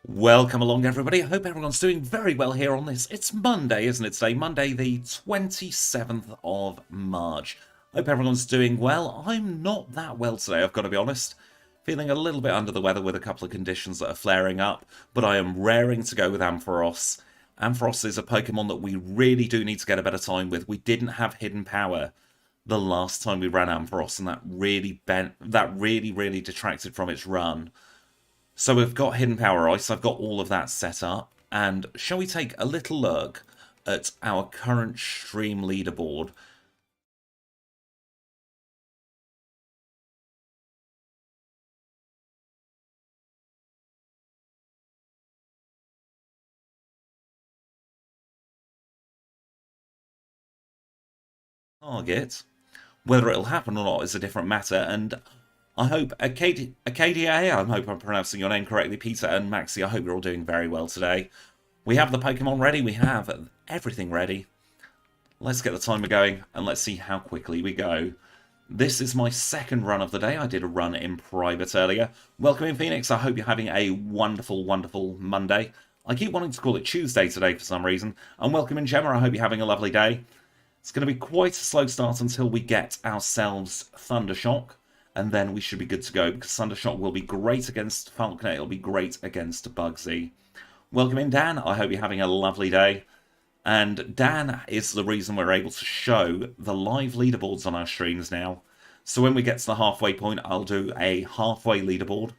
Welcome along, everybody. I hope everyone's doing very well here on this. It's Monday, isn't it today? Monday, the 27th of March. Hope everyone's doing well. I'm not that well today, I've got to be honest. Feeling a little bit under the weather with a couple of conditions that are flaring up, but I am raring to go with Ampharos. Ampharos is a Pokemon that we really do need to get a better time with. We didn't have Hidden Power the last time we ran Ampharos, and that really detracted from its run. So we've got Hidden Power Ice, I've got all of that set up, and shall we take a little look at our current stream leaderboard? Target. Whether it'll happen or not is a different matter, and I hope Acadia, I hope I'm pronouncing your name correctly, Peter and Maxi, I hope you're all doing very well today. We have the Pokemon ready, we have everything ready. Let's get the timer going, and let's see how quickly we go. This is my second run of the day. I did a run in private earlier. Welcome in, Phoenix. I hope you're having a wonderful, wonderful Monday. I keep wanting to call it Tuesday today for some reason. And welcome in, Gemma. I hope you're having a lovely day. It's going to be quite a slow start until we get ourselves Thundershock. And then we should be good to go, because Thundershock will be great against Falconer. It'll be great against Bugsy. Welcome in, Dan. I hope you're having a lovely day. And Dan is the reason we're able to show the live leaderboards on our streams now. So when we get to the halfway point, I'll do a halfway leaderboard.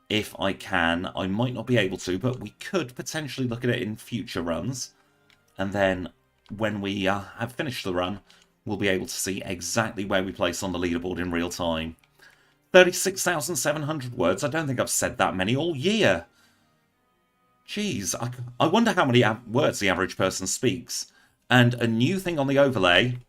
If I can. I might not be able to, but we could potentially look at it in future runs. And then when we have finished the run, we'll be able to see exactly where we place on the leaderboard in real time. 36,700 words. I don't think I've said that many all year. Jeez, I wonder how many words the average person speaks. And a new thing on the overlay,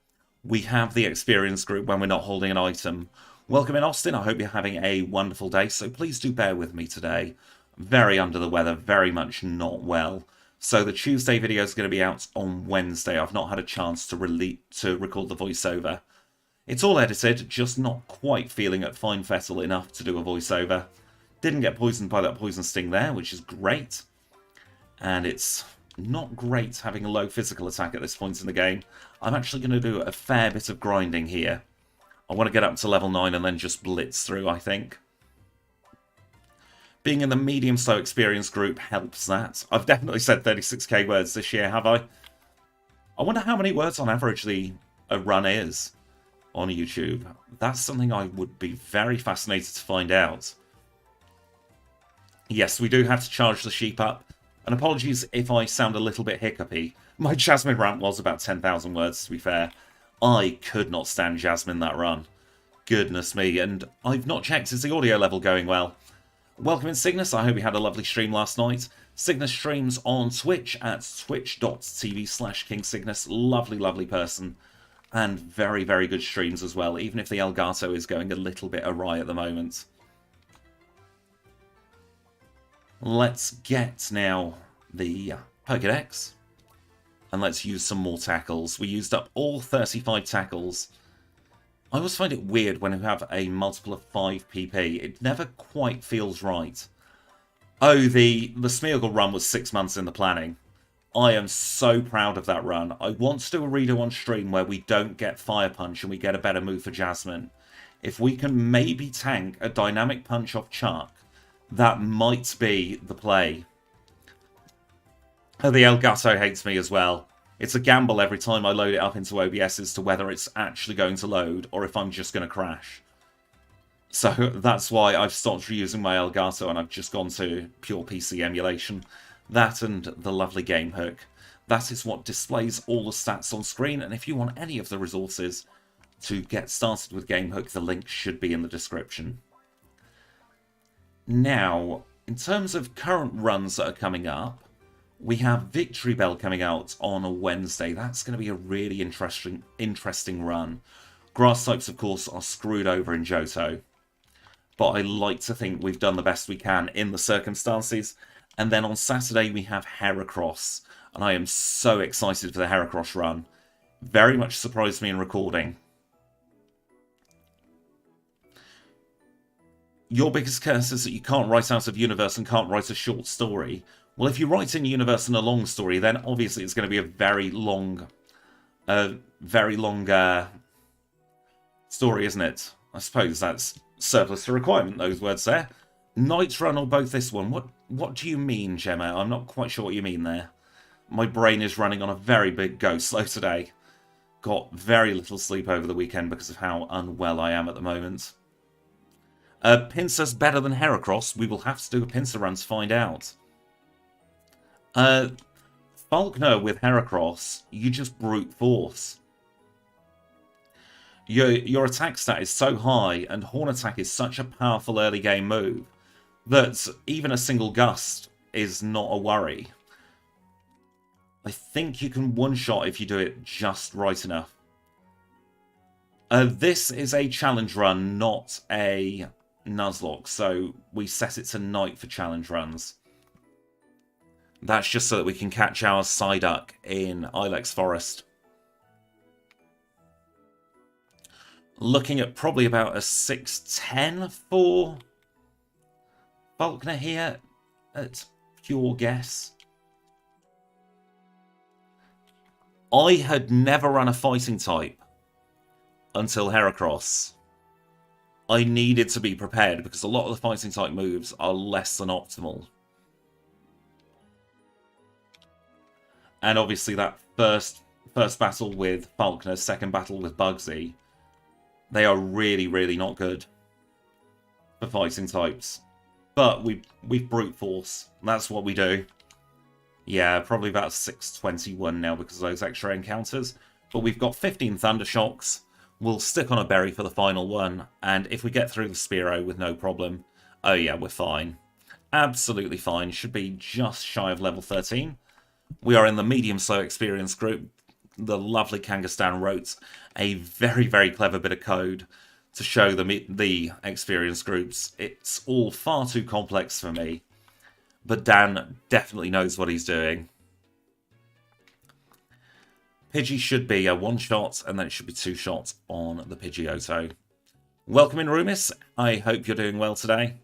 we have the experience group when we're not holding an item. Welcome in, Austin. I hope you're having a wonderful day, so please do bear with me today. Very under the weather, very much not well. So the Tuesday video is going to be out on Wednesday. I've not had a chance to record the voiceover. It's all edited, just not quite feeling at fine fettle enough to do a voiceover. Didn't get poisoned by that poison sting there, which is great. And it's not great having a low physical attack at this point in the game. I'm actually going to do a fair bit of grinding here. I want to get up to level 9 and then just blitz through, I think. Being in the medium slow experience group helps that. I've definitely said 36k words this year, have I? I wonder how many words on average a run is on YouTube. That's something I would be very fascinated to find out. Yes, we do have to charge the sheep up. And apologies if I sound a little bit hiccupy. My Jasmine rant was about 10,000 words, to be fair. I could not stand Jasmine that run. Goodness me, and I've not checked, is the audio level going well? Welcome in, Cygnus. I hope you had a lovely stream last night. Cygnus streams on Twitch at twitch.tv/KingCygnus. Lovely, lovely person. And very, very good streams as well, even if the Elgato is going a little bit awry at the moment. Let's get now the Pokédex, and let's use some more tackles. We used up all 35 tackles. I always find it weird when you have a multiple of 5 PP. It never quite feels right. Oh, the Smeargle run was 6 months in the planning. I am so proud of that run. I want to do a redo on stream where we don't get Fire Punch and we get a better move for Jasmine. If we can maybe tank a Dynamic Punch off Chuck, that might be the play. Oh, the Elgato hates me as well. It's a gamble every time I load it up into OBS as to whether it's actually going to load or if I'm just going to crash. So that's why I've stopped reusing my Elgato and I've just gone to pure PC emulation. That and the lovely Game Hook. That is what displays all the stats on screen, and if you want any of the resources to get started with Game Hook, the link should be in the description. Now, in terms of current runs that are coming up, we have Victory Bell coming out on a Wednesday. That's going to be a really interesting run. Grass types, of course, are screwed over in Johto. But I like to think we've done the best we can in the circumstances. And then on Saturday we have Heracross. And I am so excited for the Heracross run. Very much surprised me in recording. Your biggest curse is that you can't write out of universe and can't write a short story. Well, if you write in universe and a long story, then obviously it's going to be a very long story, isn't it? I suppose that's surplus to requirement, those words there. Night Run or both this one. What do you mean, Gemma? I'm not quite sure what you mean there. My brain is running on a very big go slow today. Got very little sleep over the weekend because of how unwell I am at the moment. Pinsir's better than Heracross. We will have to do a Pinsir run to find out. Falkner with Heracross, you just brute force. Your attack stat is so high, and Horn Attack is such a powerful early game move, that even a single gust is not a worry. I think you can one-shot if you do it just right enough. This is a challenge run, not a Nuzlocke, so we set it to night for challenge runs. That's just so that we can catch our Psyduck in Ilex Forest. Looking at probably about a 610 for Falkner here, at pure guess. I had never run a fighting type until Heracross. I needed to be prepared because a lot of the fighting type moves are less than optimal. And obviously that first battle with Falkner, second battle with Bugsy, they are really, really not good for fighting types. But we've brute force. That's what we do. Yeah, probably about 621 now because of those extra encounters. But we've got 15 Thunder Shocks. We'll stick on a berry for the final one. And if we get through the Spearow with no problem, oh yeah, we're fine. Absolutely fine. Should be just shy of level 13. We are in the medium slow experience group. The lovely Kangastan wrote a very, very clever bit of code to show the experience groups. It's all far too complex for me. But Dan definitely knows what he's doing. Pidgey should be a one-shot, and then it should be two shots on the Pidgeotto. Welcome in, Rumis. I hope you're doing well today.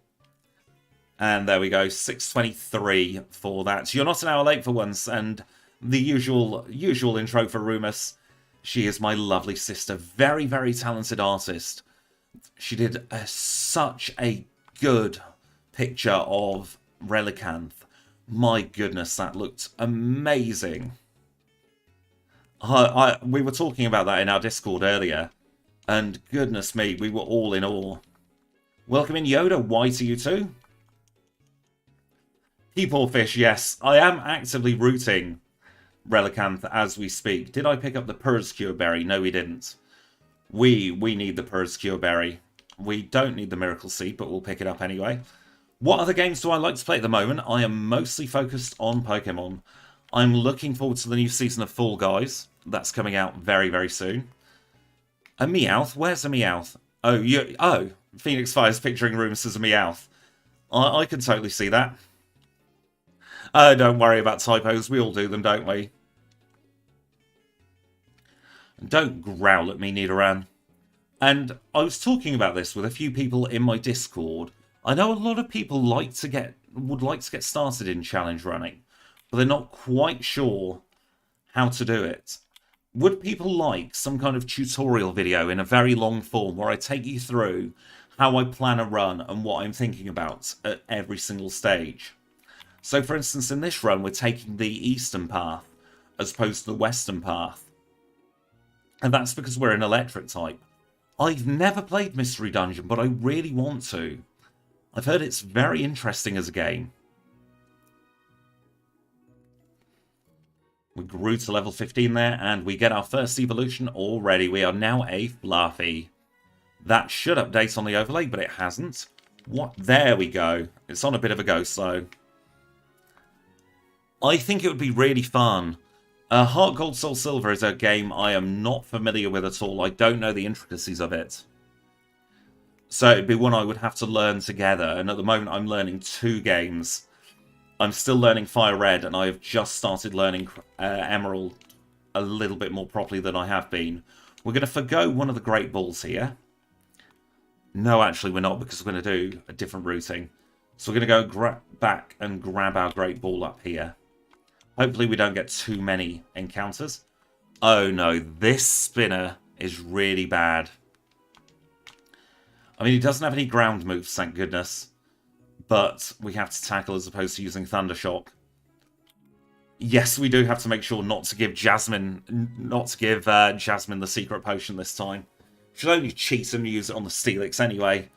And there we go, 6:23 for that. You're not an hour late for once, and the usual intro for Rumis. She is my lovely sister, very, very talented artist. She did such a good picture of Relicanth. My goodness, that looked amazing. We were talking about that in our Discord earlier, and goodness me, we were all in awe. Welcome in, Yoda. Why to you too? Peeplefish, yes. I am actively rooting Relicanth as we speak. Did I pick up the Purrscure Berry? No, we didn't. We need the Purrscure Berry. We don't need the Miracle Seed, but we'll pick it up anyway. What other games do I like to play at the moment? I am mostly focused on Pokemon. I'm looking forward to the new season of Fall Guys. That's coming out very, very soon. A Meowth? Where's a Meowth? Oh, Phoenix Fire's picturing Rumus as a Meowth. I can totally see that. Don't worry about typos. We all do them, don't we? Don't growl at me, Nidoran. And I was talking about this with a few people in my Discord. I know a lot of people would like to get started in challenge running, but they're not quite sure how to do it. Would people like some kind of tutorial video in a very long form where I take you through how I plan a run and what I'm thinking about at every single stage? So, for instance, in this run, we're taking the eastern path as opposed to the western path. And that's because we're an electric type. I've never played Mystery Dungeon, but I really want to. I've heard it's very interesting as a game. We grew to level 15 there, and we get our first evolution already. We are now a Fluffy. That should update on the overlay, but it hasn't. What? There we go. It's on a bit of a go slow. I think it would be really fun. Heart Gold Soul Silver is a game I am not familiar with at all. I don't know the intricacies of it. So it'd be one I would have to learn together. And at the moment I'm learning two games. I'm still learning Fire Red, and I have just started learning Emerald a little bit more properly than I have been. We're going to forgo one of the Great Balls here. No, actually, we're not, because we're going to do a different routing. So we're going to go back and grab our Great Ball up here. Hopefully we don't get too many encounters. Oh no, this spinner is really bad. I mean, he doesn't have any ground moves, thank goodness. But we have to tackle as opposed to using Thundershock. Yes, we do have to make sure not to give Jasmine the secret potion this time. She'll only cheat and use it on the Steelix anyway.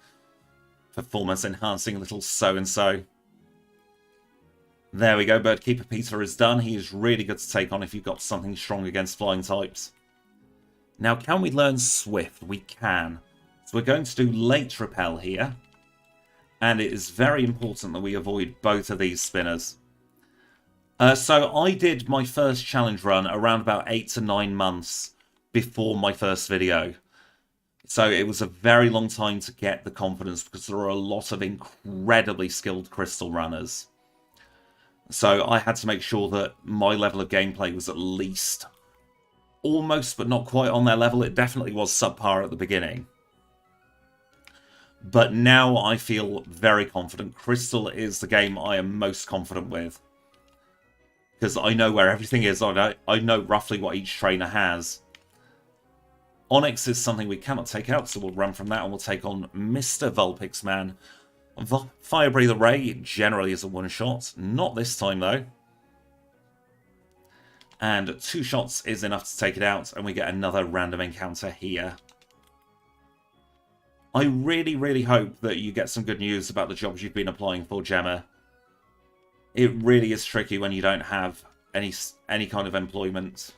Performance enhancing little so-and-so. There we go, Birdkeeper Peter is done. He is really good to take on if you've got something strong against flying types. Now, can we learn Swift? We can. So we're going to do Late Repel here. And it is very important that we avoid both of these spinners. So I did my first challenge run around about 8 to 9 months before my first video. So it was a very long time to get the confidence because there are a lot of incredibly skilled crystal runners. So I had to make sure that my level of gameplay was at least almost but not quite on their level. It definitely was subpar at the beginning. But now I feel very confident. Crystal is the game I am most confident with. Because I know where everything is. I know roughly what each trainer has. Onyx is something we cannot take out, so we'll run from that and we'll take on Mr. Vulpix Man. Fire Breather Ray generally is a one-shot. Not this time, though. And 2 shots is enough to take it out, and we get another random encounter here. I really, really hope that you get some good news about the jobs you've been applying for, Gemma. It really is tricky when you don't have any kind of employment.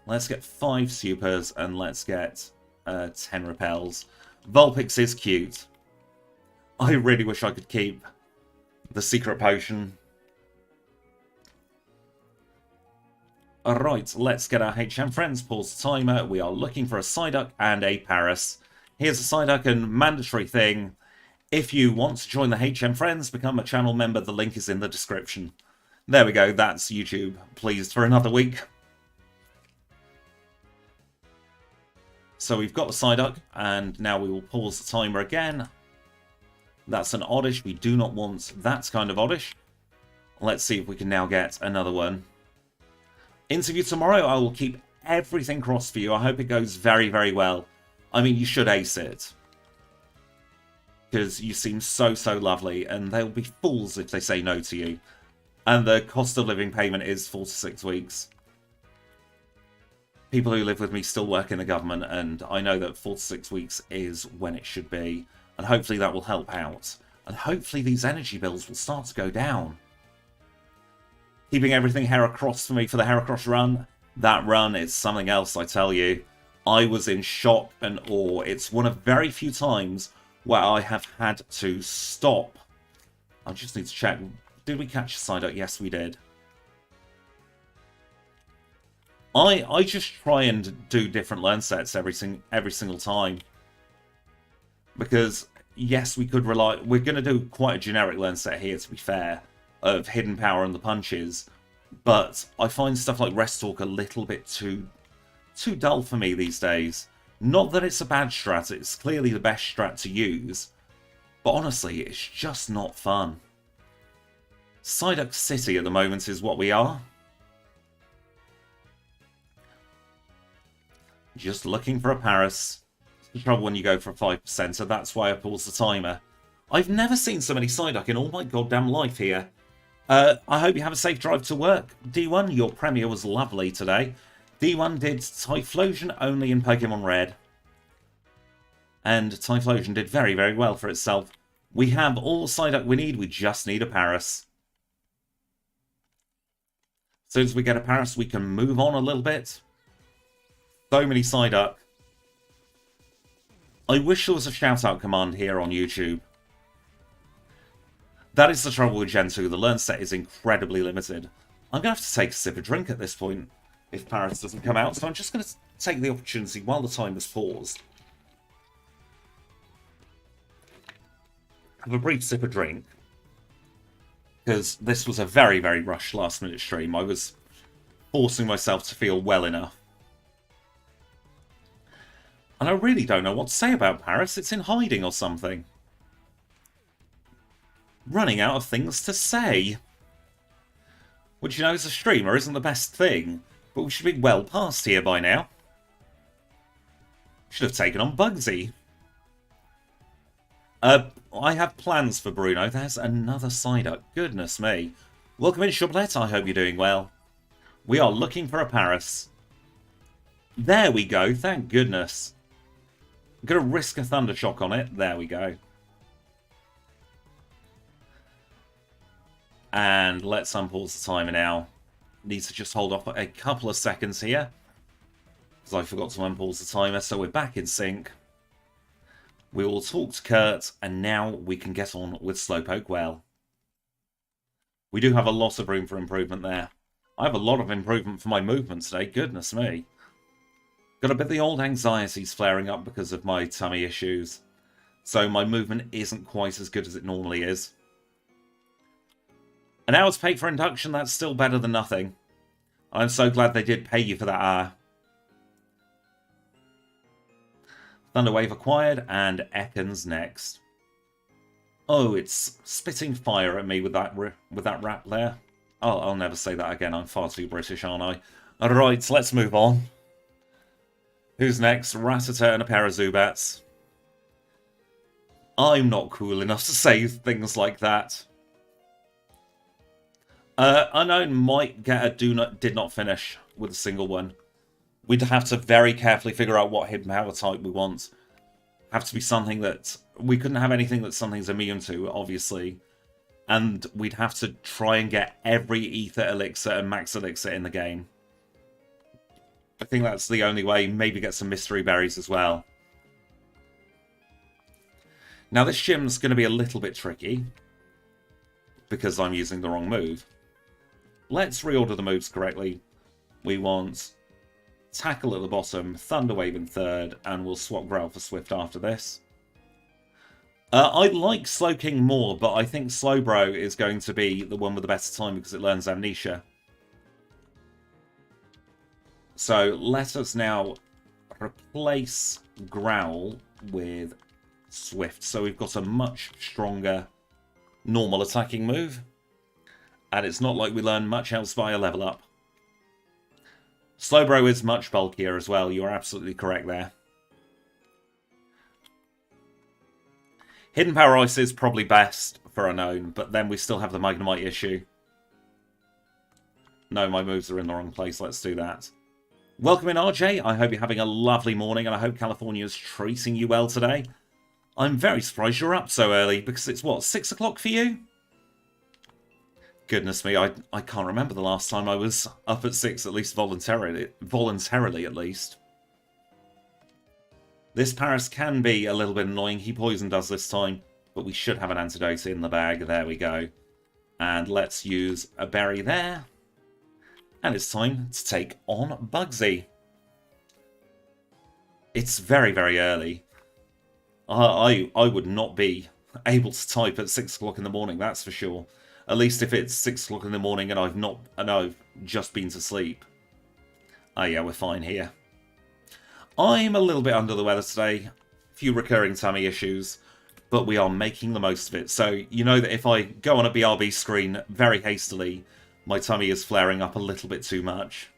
Let's get 5 supers and let's get 10 repels. Vulpix is cute. I really wish I could keep the secret potion. Alright, let's get our HM friends. Pause the timer. We are looking for a Psyduck and a Paras. Here's a Psyduck and mandatory thing. If you want to join the HM Friends, become a channel member. The link is in the description. There we go. That's YouTube pleased for another week. So we've got the Psyduck, and now we will pause the timer again. That's an Oddish. We do not want that kind of Oddish. Let's see if we can now get another one. Interview tomorrow. I will keep everything crossed for you. I hope it goes very, very well. I mean, you should ace it. Because you seem so, so lovely, and they'll be fools if they say no to you. And the cost of living payment is 4 to 6 weeks. People who live with me still work in the government, and I know that 4 to 6 weeks is when it should be. And hopefully that will help out. And hopefully these energy bills will start to go down. Keeping everything Heracross for me for the Heracross run. That run is something else, I tell you. I was in shock and awe. It's one of very few times where I have had to stop. I just need to check. Did we catch a Psyduck? Yes, we did. I just try and do different learn sets every single time. Because, yes, we could rely... We're going to do quite a generic learn set here, to be fair, of Hidden Power and the punches. But I find stuff like Rest Talk a little bit too dull for me these days. Not that it's a bad strat, it's clearly the best strat to use. But honestly, it's just not fun. Psyduck City at the moment is what we are. Just looking for a Paras. It's the trouble when you go for a 5%, so that's why I paused the timer. I've never seen so many Psyduck in all my goddamn life here. I hope you have a safe drive to work. D1, your premiere was lovely today. D1 did Typhlosion only in Pokemon Red. And Typhlosion did very, very well for itself. We have all the Psyduck we need, we just need a Paras. As soon as we get a Paras, we can move on a little bit. So many Psyduck. I wish there was a shout-out command here on YouTube. That is the trouble with Gen 2. The learn set is incredibly limited. I'm going to have to take a sip of drink at this point if Paras doesn't come out, so I'm just going to take the opportunity while the timer's paused. Have a brief sip of drink. Because this was a very, very rushed last-minute stream. I was forcing myself to feel well enough. And I really don't know what to say about Paris. It's in hiding or something. Running out of things to say. Which, you know, as a streamer isn't the best thing. But we should be well past here by now. Should have taken on Bugsy. I have plans for Bruno. There's another Psyduck. Goodness me. Welcome in, Chouplet. I hope you're doing well. We are looking for a Paris. There we go. Thank goodness. I'm going to risk a Thunder Shock on it. There we go. And let's unpause the timer now. Need to just hold off a couple of seconds here. Because I forgot to unpause the timer, so we're back in sync. We will talk to Kurt, and now we can get on with Slowpoke well. We do have a lot of room for improvement there. I have a lot of improvement for my movement today, goodness me. Got a bit of the old anxieties flaring up because of my tummy issues. So my movement isn't quite as good as it normally is. An hour's paid for induction, that's still better than nothing. I'm so glad they did pay you for that hour. Thunderwave acquired, and Ekans next. Oh, it's spitting fire at me with that rap there. Oh, I'll never say that again, I'm far too British, aren't I? Alright, let's move on. Who's next? Rattata and a pair of Zubats. I'm not cool enough to say things like that. Unknown might get a did not finish with a single one. We'd have to very carefully figure out what hidden power type we want. Have to be something that... We couldn't have anything that something's immune to, obviously. And we'd have to try and get every Ether Elixir and Max Elixir in the game. I think that's the only way. Maybe get some Mystery Berries as well. Now this gym's going to be a little bit tricky. Because I'm using the wrong move. Let's reorder the moves correctly. We want Tackle at the bottom, Thunder Wave in third, and we'll swap Growl for Swift after this. I like Slowking more, but I think Slowbro is going to be the one with the better time because it learns Amnesia. So let us now replace Growl with Swift. So we've got a much stronger normal attacking move. And it's not like we learn much else via level up. Slowbro is much bulkier as well. You're absolutely correct there. Hidden Power Ice is probably best for Unknown, but then we still have the Magnemite issue. No, my moves are in the wrong place. Let's do that. Welcome in, RJ. I hope you're having a lovely morning, and I hope California is treating you well today. I'm very surprised you're up so early, because it's, what, 6 o'clock for you? Goodness me, I can't remember the last time I was up at 6, at least voluntarily at least. This Paris can be a little bit annoying. He poisoned us this time, but we should have an antidote in the bag. There we go. And let's use a berry there. And it's time to take on Bugsy. It's very, very early. I would not be able to type at 6 o'clock in the morning, that's for sure. At least if it's 6 o'clock in the morning and I've just been to sleep. Oh yeah, we're fine here. I'm a little bit under the weather today. A few recurring tummy issues. But we are making the most of it. So you know that if I go on a BRB screen very hastily, my tummy is flaring up a little bit too much.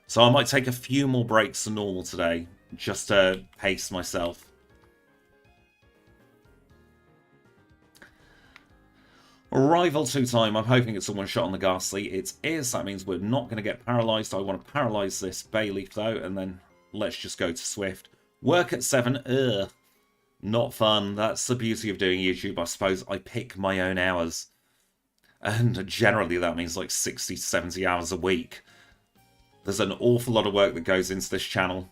So I might take a few more breaks than normal today. Just to pace myself. Rival 2 time. I'm hoping it's a one shot on the Ghastly. It is. That means we're not going to get paralysed. I want to paralyse this Bayleaf though. And then let's just go to Swift. Work at 7. Ugh. Not fun. That's the beauty of doing YouTube, I suppose. I pick my own hours. And generally that means like 60 to 70 hours a week. There's an awful lot of work that goes into this channel.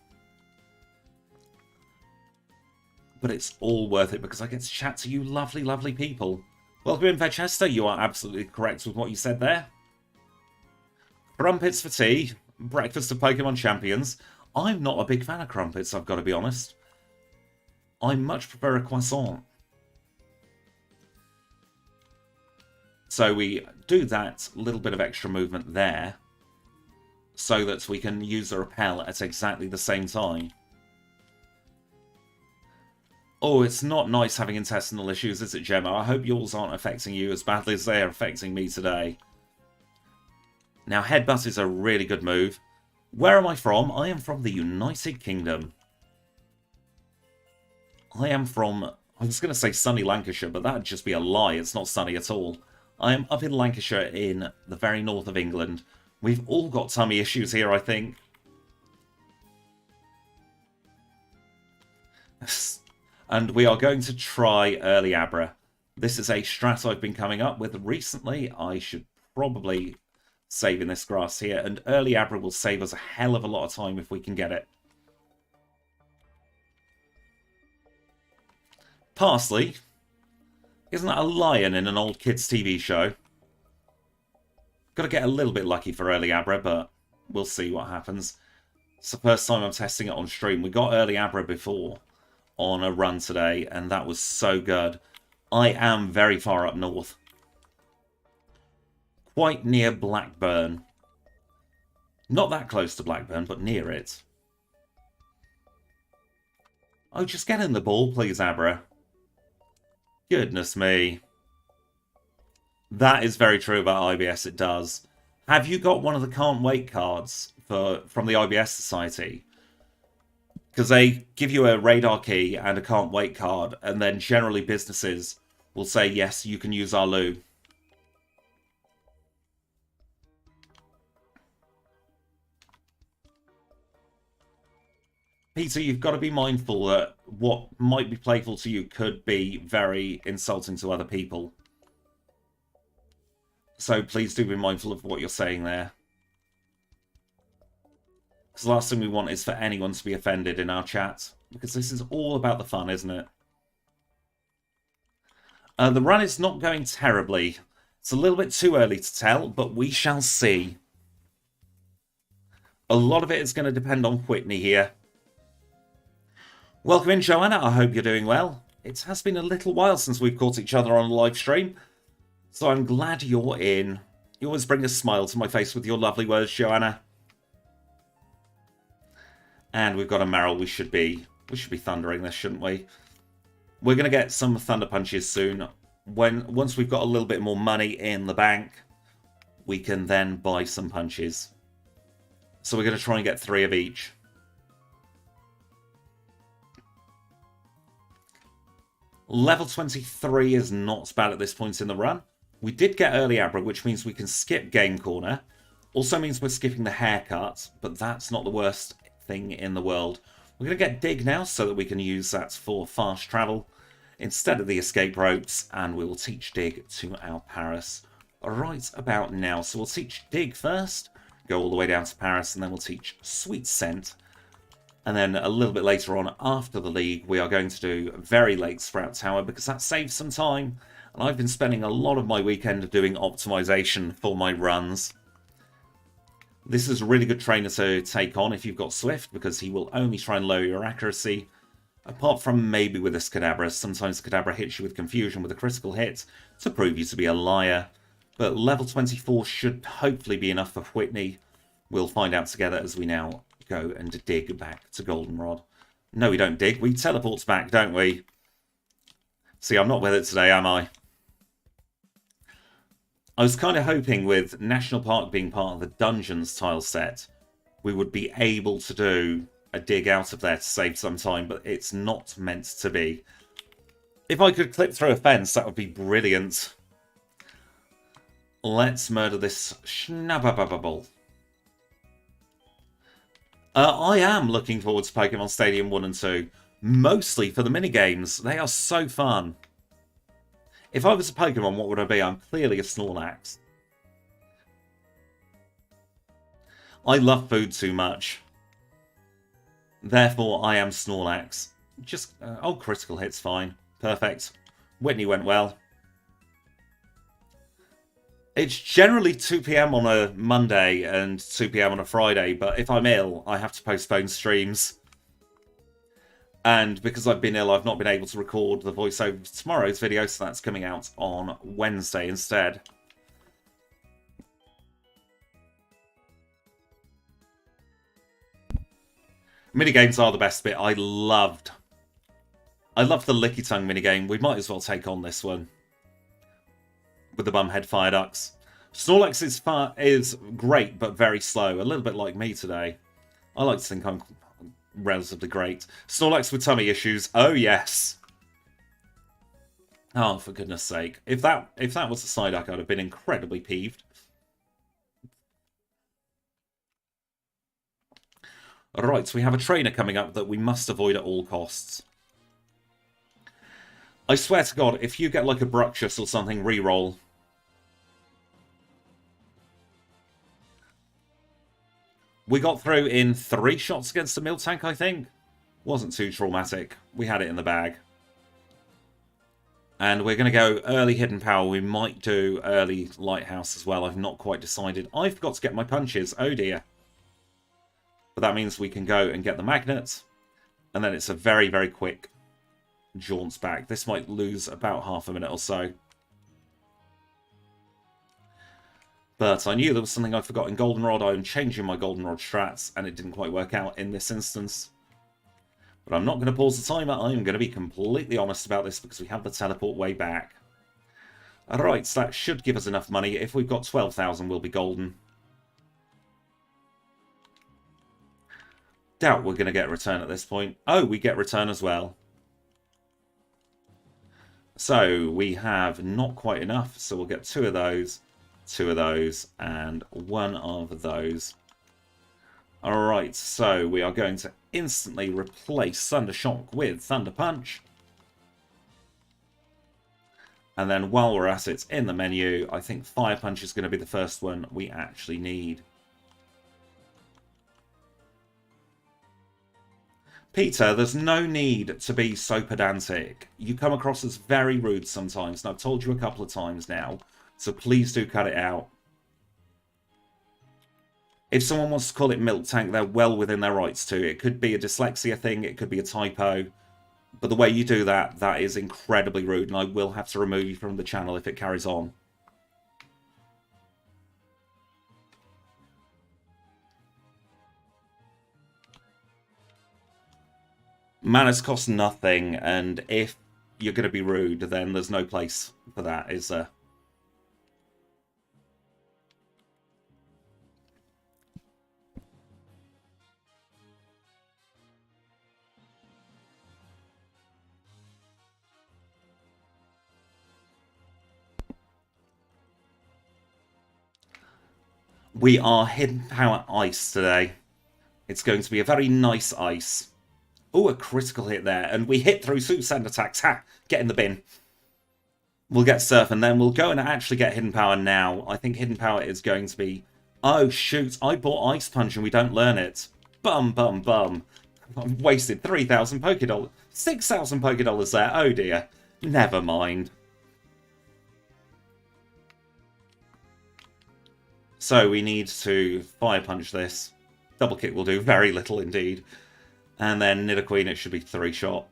But it's all worth it because I get to chat to you lovely, lovely people. Welcome in, Vechester. You are absolutely correct with what you said there. Crumpets for tea. Breakfast of Pokemon champions. I'm not a big fan of crumpets, I've got to be honest. I much prefer a croissant. So we do that little bit of extra movement there. so that we can use the repel at exactly the same time. Oh, it's not nice having intestinal issues, is it, Gemma? I hope yours aren't affecting you as badly as they are affecting me today. Now, Headbutt is a really good move. Where am I from? I am from the United Kingdom. I am from... I was going to say sunny Lancashire, but that would just be a lie. It's not sunny at all. I am up in Lancashire in the very north of England. We've all got tummy issues here, I think. And we are going to try Early Abra. This is a strat I've been coming up with recently. I should probably save in this grass here. And Early Abra will save us a hell of a lot of time if we can get it. Parsley? Isn't that a lion in an old kids' TV show? Got to get a little bit lucky for Early Abra, but we'll see what happens. It's the first time I'm testing it on stream. We got Early Abra before on a run today, and that was so good. I am very far up north. Quite near Blackburn. Not that close to Blackburn, but near it. Oh, just get in the ball, please, Abra. Goodness me. That is very true about IBS, it does. Have you got one of the Can't Wait cards from the IBS Society? Because they give you a radar key and a Can't Wait card, and then generally businesses will say, yes, you can use our loo. Peter, you've got to be mindful that what might be playful to you could be very insulting to other people. So please do be mindful of what you're saying there. Because the last thing we want is for anyone to be offended in our chat. Because this is all about the fun, isn't it? The run is not going terribly. It's a little bit too early to tell, but we shall see. A lot of it is going to depend on Whitney here. Welcome in, Joanna. I hope you're doing well. It has been a little while since we've caught each other on a live stream. So I'm glad you're in. You always bring a smile to my face with your lovely words, Joanna. And we've got a Meryl. We should be thundering this, shouldn't we? We're going to get some Thunder Punches soon. Once we've got a little bit more money in the bank, we can then buy some punches. So we're going to try and get 3 of each. Level 23 is not bad at this point in the run. We did get Early Abra, which means we can skip Game Corner. Also means we're skipping the haircut, but that's not the worst thing in the world. We're going to get Dig now so that we can use that for fast travel instead of the escape ropes, and we will teach Dig to Ampharos right about now. So we'll teach Dig first, go all the way down to Paris, and then we'll teach Sweet Scent. And then a little bit later on, after the league, we are going to do very late Sprout Tower because that saves some time. And I've been spending a lot of my weekend doing optimization for my runs. This is a really good trainer to take on if you've got Swift, because he will only try and lower your accuracy. Apart from maybe with this Kadabra. Sometimes Kadabra hits you with confusion with a critical hit to prove you to be a liar. But level 24 should hopefully be enough for Whitney. We'll find out together as we now go and dig back to Goldenrod. No, we don't dig. We teleport back, don't we? See, I'm not with it today, am I? I was kind of hoping with National Park being part of the Dungeons tile set, we would be able to do a dig out of there to save some time, but it's not meant to be. If I could clip through a fence, that would be brilliant. Let's murder this Schnabababable. I am looking forward to Pokemon Stadium 1 and 2. Mostly for the minigames. They are so fun. If I was a Pokemon, what would I be? I'm clearly a Snorlax. I love food too much. Therefore, I am Snorlax. Just, oh, critical hit's fine. Perfect. Whitney went well. It's generally 2 PM on a Monday and 2 PM on a Friday, but if I'm ill, I have to postpone streams. And because I've been ill, I've not been able to record the voiceover for tomorrow's video, so that's coming out on Wednesday instead. Minigames are the best bit. I loved the Licky Tongue minigame. We might as well take on this one with the Bumhead Fire Ducks. Snorlax is great, but very slow. A little bit like me today. I like to think I'm relatively great. Snorlax with tummy issues. Oh, yes. Oh, for goodness sake. If that was a Psyduck, I'd have been incredibly peeved. Alright, so we have a trainer coming up that we must avoid at all costs. I swear to God, if you get like a Bruxious or something, reroll. We got through in 3 shots against the Miltank, I think. Wasn't too traumatic. We had it in the bag. And we're going to go early Hidden Power. We might do early Lighthouse as well. I've not quite decided. I forgot to get my punches. Oh dear. But that means we can go and get the Magnet. And then it's a very, very quick jaunts back. This might lose about half a minute or so. But I knew there was something I forgot in Goldenrod. I'm changing my Goldenrod strats, and it didn't quite work out in this instance. But I'm not going to pause the timer. I'm going to be completely honest about this because we have the teleport way back. Alright, so that should give us enough money. If we've got 12,000, we'll be golden. Doubt we're going to get a return at this point. Oh, we get return as well. So we have not quite enough, so we'll get 2 of those. 2 of those, and 1 of those. Alright, so we are going to instantly replace Thunder Shock with Thunder Punch. And then while we're at it in the menu, I think Fire Punch is going to be the first one we actually need. Peter, there's no need to be so pedantic. You come across as very rude sometimes, and I've told you a couple of times now. So please do cut it out. If someone wants to call it Miltank, they're well within their rights to. It could be a dyslexia thing, it could be a typo. But the way you do that, that is incredibly rude, and I will have to remove you from the channel if it carries on. Manners cost nothing, and if you're going to be rude, then there's no place for that, is there? We are Hidden Power Ice today. It's going to be a very nice ice. Oh, a critical hit there. And we hit through Super Sand attacks. Ha! Get in the bin. We'll get Surf, and then we'll go and actually get Hidden Power now. I think Hidden Power is going to be... Oh, shoot. I bought Ice Punch and we don't learn it. Bum, bum, bum. I've wasted 3,000 Pokédollars. 6,000 Pokédollars there. Oh, dear. Never mind. So we need to Fire Punch this. Double Kick will do very little indeed. And then Nidoqueen, it should be 3-shot.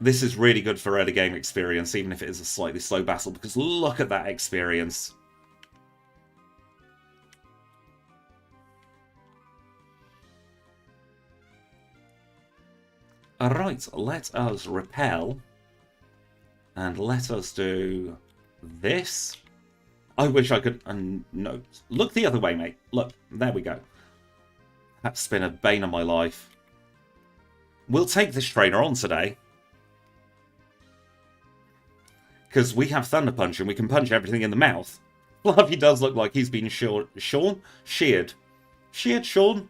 This is really good for early game experience, even if it is a slightly slow battle, because look at that experience. Alright, let us repel. And let us do this. I wish I could... no. Look the other way, mate. Look, there we go. That's been a bane of my life. We'll take this trainer on today. Because we have Thunder Punch and we can punch everything in the mouth. Fluffy does look like he's been sheared. Sheared, Sean?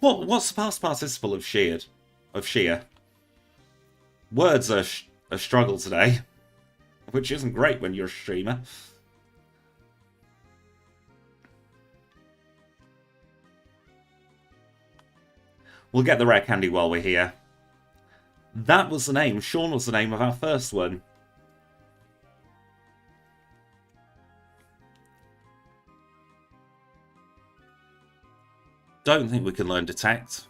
What's the past participle of sheared? Of shear? Words are a struggle today. Which isn't great when you're a streamer. We'll get the Rare Candy while we're here. That was the name. Sean was the name of our first one. Don't think we can learn Detect.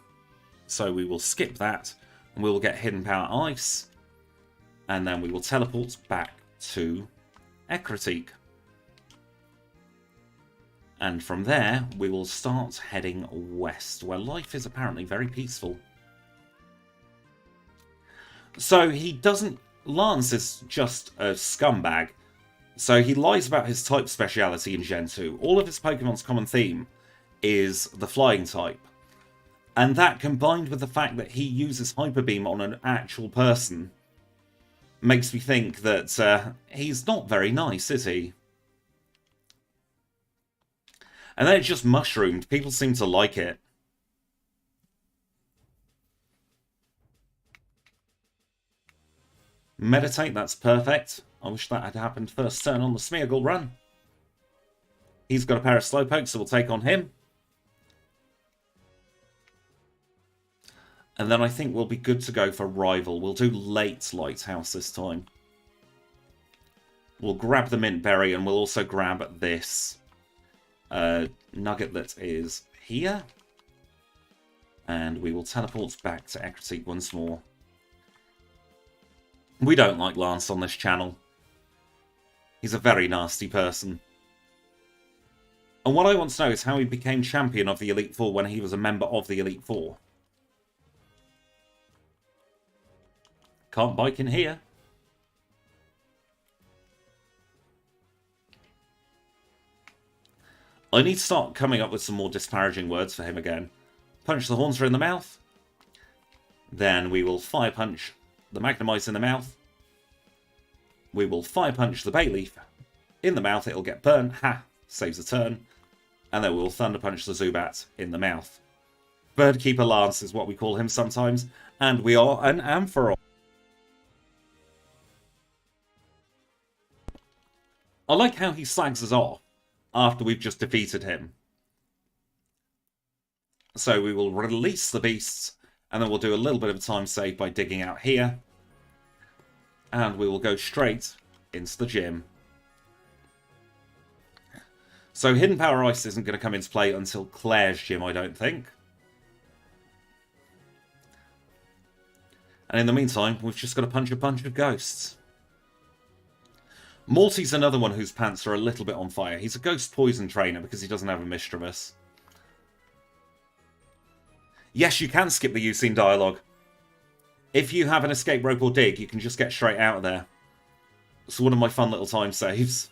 So we will skip that. And we will get Hidden Power Ice. And then we will teleport back to Ecruteak. And from there, we will start heading west, where life is apparently very peaceful. So he doesn't... Lance is just a scumbag. So he lies about his type speciality in Gen 2. All of his Pokemon's common theme is the flying type. And that, combined with the fact that he uses Hyper Beam on an actual person, makes me think that he's not very nice, is he? And then it just mushroomed. People seem to like it. Meditate, that's perfect. I wish that had happened first turn on the Smeargle run. He's got a pair of Slowpokes, so we'll take on him. And then I think we'll be good to go for Rival. We'll do late Lighthouse this time. We'll grab the Mint Berry, and we'll also grab this nugget that is here. And we will teleport back to Ecruteak once more. We don't like Lance on this channel. He's a very nasty person. And what I want to know is how he became champion of the Elite Four when he was a member of the Elite Four. Can't bike in here. I need to start coming up with some more disparaging words for him again. Punch the Haunter in the mouth. Then we will Fire Punch the Magnemite in the mouth. We will Fire Punch the Bayleaf in the mouth. It'll get burned. Ha! Saves a turn. And then we will Thunder Punch the Zubat in the mouth. Birdkeeper Lance is what we call him sometimes. And we are an Ampharos. I like how he slags us off after we've just defeated him. So we will release the beasts, and then we'll do a little bit of a time save by digging out here. And we will go straight into the gym. So Hidden Power Ice isn't going to come into play until Claire's gym, I don't think. And in the meantime, we've just got to punch a bunch of ghosts. Morty's another one whose pants are a little bit on fire. He's a ghost poison trainer because he doesn't have a Mischievous. Yes, you can skip the Unseen dialogue. If you have an escape rope or dig, you can just get straight out of there. It's one of my fun little time saves.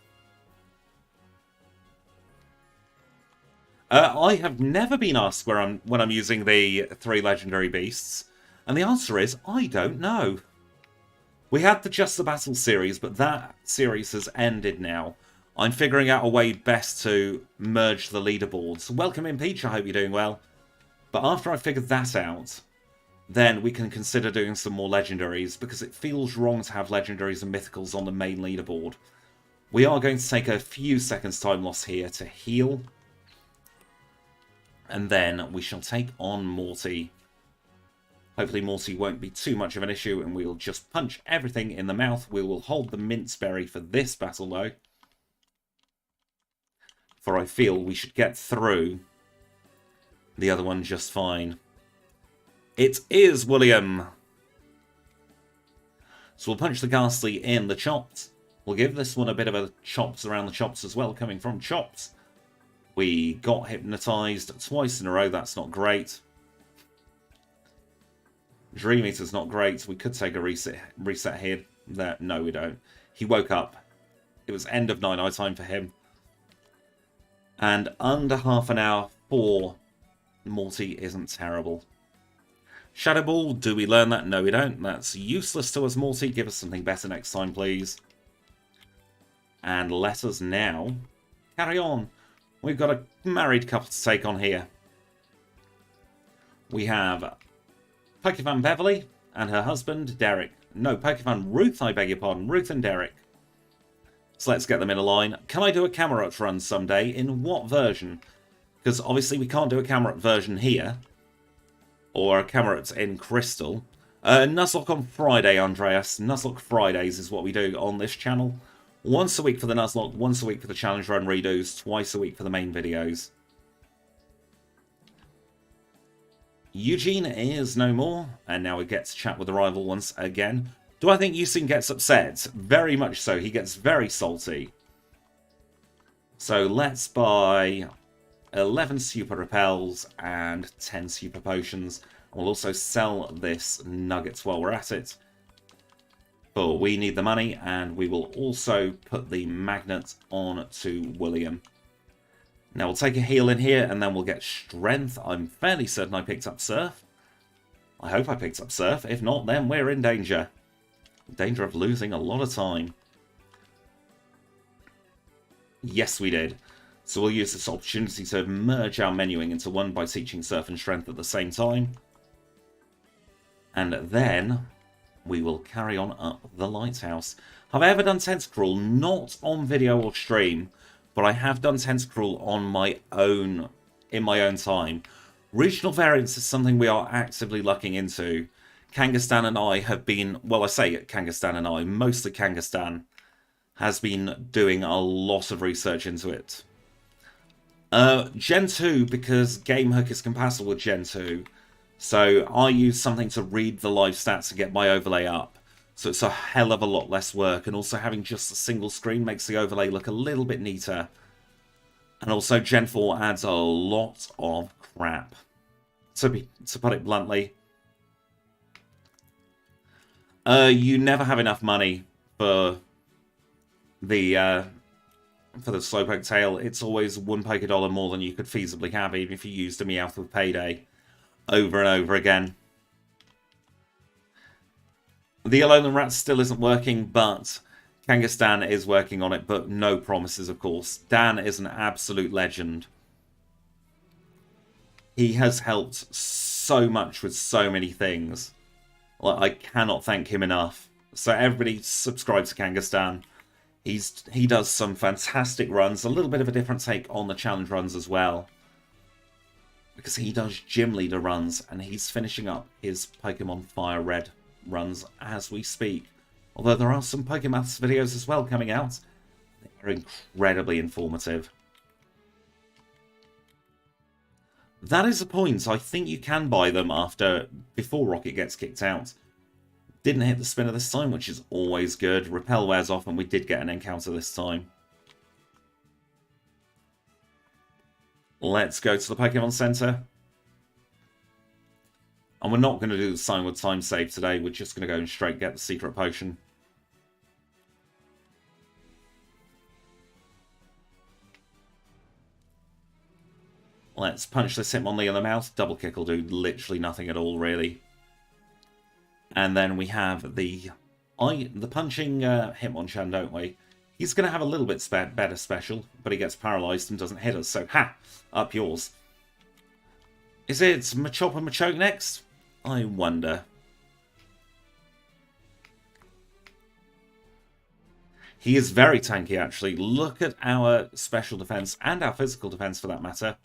I have never been asked when I'm using the 3 legendary beasts, and the answer is I don't know. We had the Just the Battle series, but that series has ended now. I'm figuring out a way best to merge the leaderboards. Welcome in, Peach. I hope you're doing well. But after I've figured that out, then we can consider doing some more legendaries, because it feels wrong to have legendaries and mythicals on the main leaderboard. We are going to take a few seconds time loss here to heal. And then we shall take on Morty. Hopefully Morty won't be too much of an issue, and we'll just punch everything in the mouth. We will hold the Mince Berry for this battle, though. For I feel we should get through the other one just fine. It is William. So we'll punch the Ghastly in the Chopped. We'll give this one a bit of a chops around the chops as well, coming from Chopped. We got hypnotized twice in a row. That's not great. Dream Eater's not great. We could take a reset here. There. No, we don't. He woke up. It was end of night time for him. And under half an hour for Morty isn't terrible. Shadow Ball, do we learn that? No, we don't. That's useless to us, Morty. Give us something better next time, please. And let us now carry on. We've got a married couple to take on here. We have Pokefan Beverly and her husband, Derek. No, Pokefan Ruth, I beg your pardon. Ruth and Derek. So let's get them in a line. Can I do a Camelot run someday? In what version? Because obviously we can't do a Camelot version here. Or a Camelot in Crystal. Nuzlocke on Friday, Andreas. Nuzlocke Fridays is what we do on this channel. Once a week for the Nuzlocke, once a week for the Challenge Run redos, twice a week for the main videos. Eugene is no more, and now we get to chat with the rival once again. Do I think Eugene gets upset? Very much so. He gets very salty. So let's buy 11 super repels and 10 super potions. We'll also sell this nuggets while we're at it. But we need the money, and we will also put the magnet on to William. Now we'll take a heal in here, and then we'll get strength. I'm fairly certain I picked up surf. I hope I picked up surf. If not, then we're in danger. Danger of losing a lot of time. Yes, we did. So we'll use this opportunity to merge our menuing into one by teaching surf and strength at the same time. And then we will carry on up the lighthouse. Have I ever done Tentacruel? Not on video or stream, but I have done Tentacruel on my own, in my own time. Regional variants is something we are actively looking into. Kangaskhan and I have been, well, I say Kangaskhan and I, mostly Kangaskhan, has been doing a lot of research into it. Gen 2, because GameHook is compatible with Gen 2, so I use something to read the live stats and get my overlay up. So it's a hell of a lot less work, and also having just a single screen makes the overlay look a little bit neater. And also Gen 4 adds a lot of crap, to put it bluntly. You never have enough money for the Slowpoke tail. It's always 1 Pokédollar more than you could feasibly have, even if you used a Meowth with Payday over and over again. The Alolan Rat still isn't working, but Kangaskhan is working on it, but no promises, of course. Dan is an absolute legend. He has helped so much with so many things. Like, I cannot thank him enough. So everybody subscribe to Kangaskhan. He does some fantastic runs, a little bit of a different take on the challenge runs as well. Because he does gym leader runs, and he's finishing up his Pokemon Fire Red runs as we speak. Although there are some Pokémaths videos as well coming out. They're incredibly informative. That is a point. I think you can buy them before Rocket gets kicked out. Didn't hit the spinner this time, which is always good. Repel wears off, and we did get an encounter this time. Let's go to the Pokemon Center. And we're not going to do the Signwood time save today. We're just going to go and straight get the secret potion. Let's punch this Hitmonlee in the mouth. Double kick will do literally nothing at all, really. And then we have the punching Hitmonchan, don't we? He's going to have a little bit better special, but he gets paralyzed and doesn't hit us. So, ha! Up yours. Is it Machop and Machoke next? I wonder. He is very tanky, actually. Look at our special defense, and our physical defense for that matter.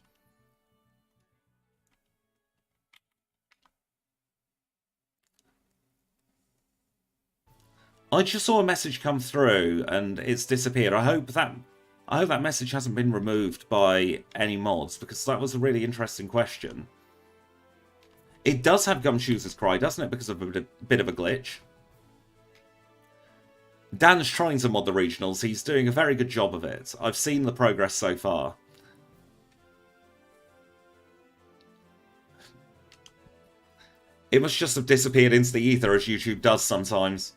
I just saw a message come through and it's disappeared. I hope that message hasn't been removed by any mods, because that was a really interesting question. It does have Gumshoe's Cry, doesn't it? Because of a bit of a glitch. Dan's trying to mod the regionals. He's doing a very good job of it. I've seen the progress so far. It must just have disappeared into the ether, as YouTube does sometimes.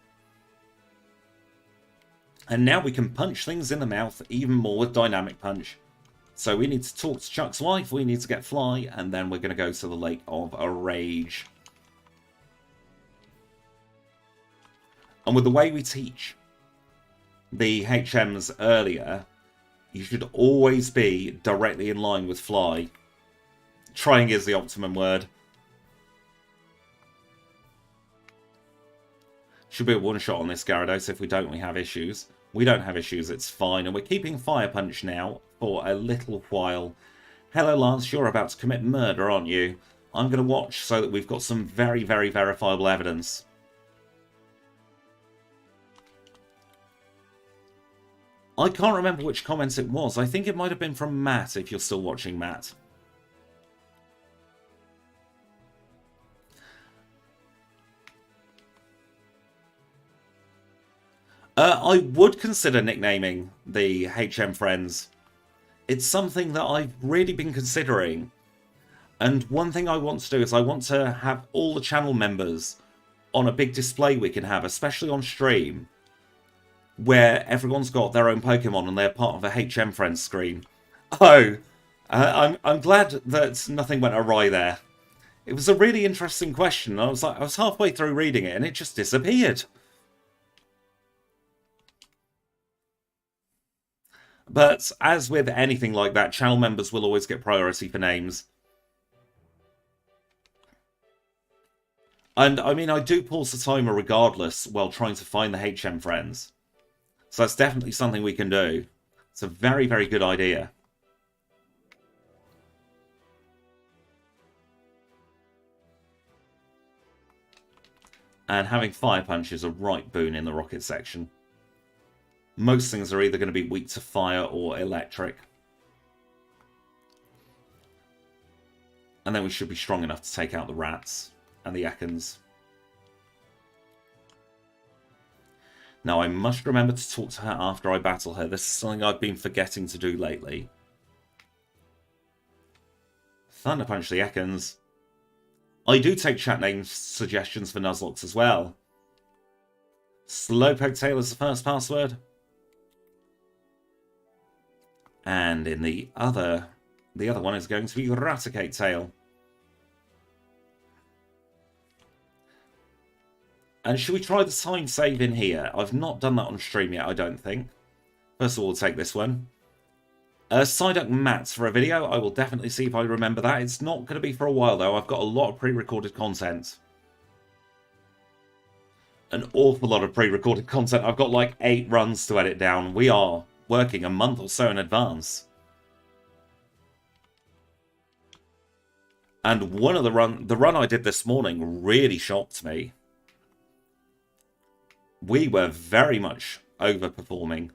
And now we can punch things in the mouth even more with Dynamic Punch. So we need to talk to Chuck's wife, we need to get Fly, and then we're going to go to the Lake of Rage. And with the way we teach the HMs earlier, you should always be directly in line with Fly. Trying is the optimum word. Should be a one-shot on this Gyarados. If we don't, we have issues. We don't have issues, it's fine. And we're keeping Fire Punch now for a little while. Hello, Lance. You're about to commit murder, aren't you? I'm going to watch so that we've got some very, very verifiable evidence. I can't remember which comment it was. I think it might have been from Matt, if you're still watching, Matt. I would consider nicknaming the HM friends It's something that I've really been considering. And one thing I want to do is I want to have all the channel members on a big display we can have, especially on stream, where everyone's got their own Pokemon and they're part of a HM Friends screen. Oh, I'm glad that nothing went awry there. It was a really interesting question. I was halfway through reading it and it just disappeared. But as with anything like that, channel members will always get priority for names. And I mean, I do pause the timer regardless while trying to find the HM friends. So that's definitely something we can do. It's a very, very good idea. And having Fire Punch is a right boon in the rocket section. Most things are either going to be weak to fire or electric. And then we should be strong enough to take out the rats and the Ekans. Now I must remember to talk to her after I battle her. This is something I've been forgetting to do lately. Thunder Punch the Ekans. I do take chat name suggestions for Nuzlocke as well. Slowpoke Tail is the first password. And in the other one is going to be Raticate Tail. And should we try the sign save in here? I've not done that on stream yet, I don't think. First of all, we'll take this one. Psyduck mats for a video. I will definitely see if I remember that. It's not going to be for a while, though. I've got a lot of pre-recorded content. An awful lot of pre-recorded content. I've got like 8 runs to edit down. We are working a month or so in advance. And one of the run I did this morning really shocked me. We were very much overperforming.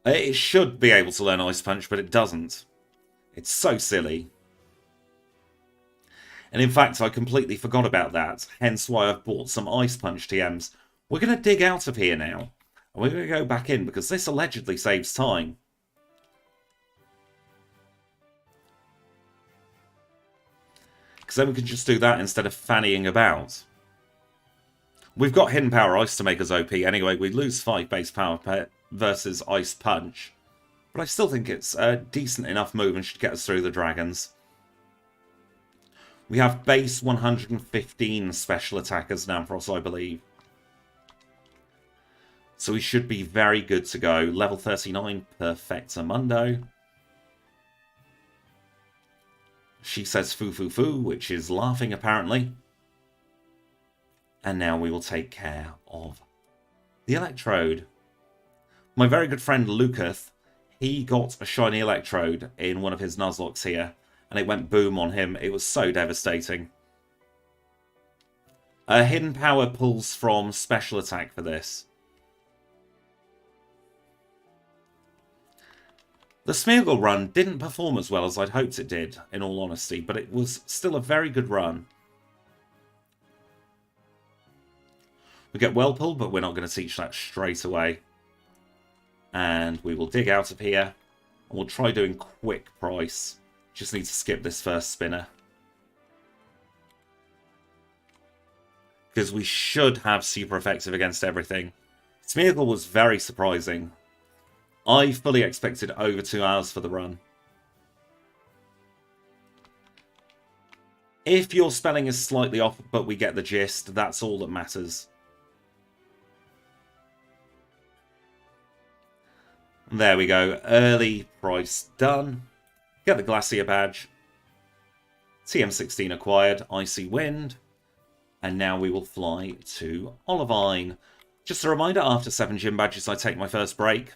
It should be able to learn Ice Punch, but it doesn't. It's so silly. And in fact, I completely forgot about that, hence why I've bought some Ice Punch TMs. We're going to dig out of here now, and we're going to go back in, because this allegedly saves time. Because then we can just do that instead of fannying about. We've got Hidden Power Ice to make us OP anyway. We lose 5 base power versus Ice Punch. But I still think it's a decent enough move and should get us through the dragons. We have base 115 special attackers in Ampharos, I believe. So we should be very good to go. Level 39, Perfectamundo. She says foo foo foo, which is laughing apparently. And now we will take care of the Electrode. My very good friend Lucas, he got a shiny Electrode in one of his Nuzlocks here, and it went boom on him. It was so devastating. Hidden Power pulls from Special Attack for this. The Smeargle run didn't perform as well as I'd hoped it did, in all honesty, but it was still a very good run. We get Whirlpool, but we're not going to teach that straight away. And we will dig out of here. And we'll try doing quick price. Just need to skip this first spinner. Because we should have super effective against everything. Smeargle was very surprising. I fully expected over 2 hours for the run. If your spelling is slightly off, but we get the gist, that's all that matters. There we go. Early price done. Get the Glacier badge. TM16 acquired. Icy Wind. And now we will fly to Olivine. Just a reminder, after 7 gym badges, I take my first break.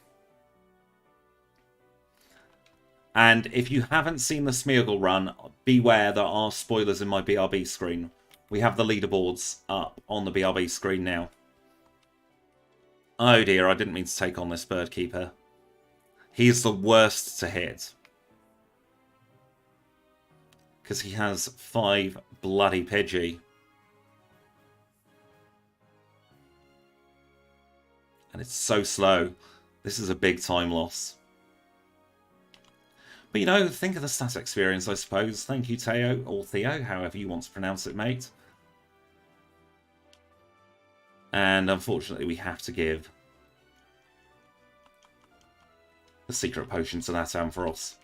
And if you haven't seen the Smeargle run, beware, there are spoilers in my BRB screen. We have the leaderboards up on the BRB screen now. Oh dear, I didn't mean to take on this Bird Keeper. He's the worst to hit. Because he has 5 bloody Pidgey. And it's so slow. This is a big time loss. But, you know, think of the stat experience, I suppose. Thank you, Teo, or Theo, however you want to pronounce it, mate. And unfortunately, we have to give the secret potion to that Ampharos.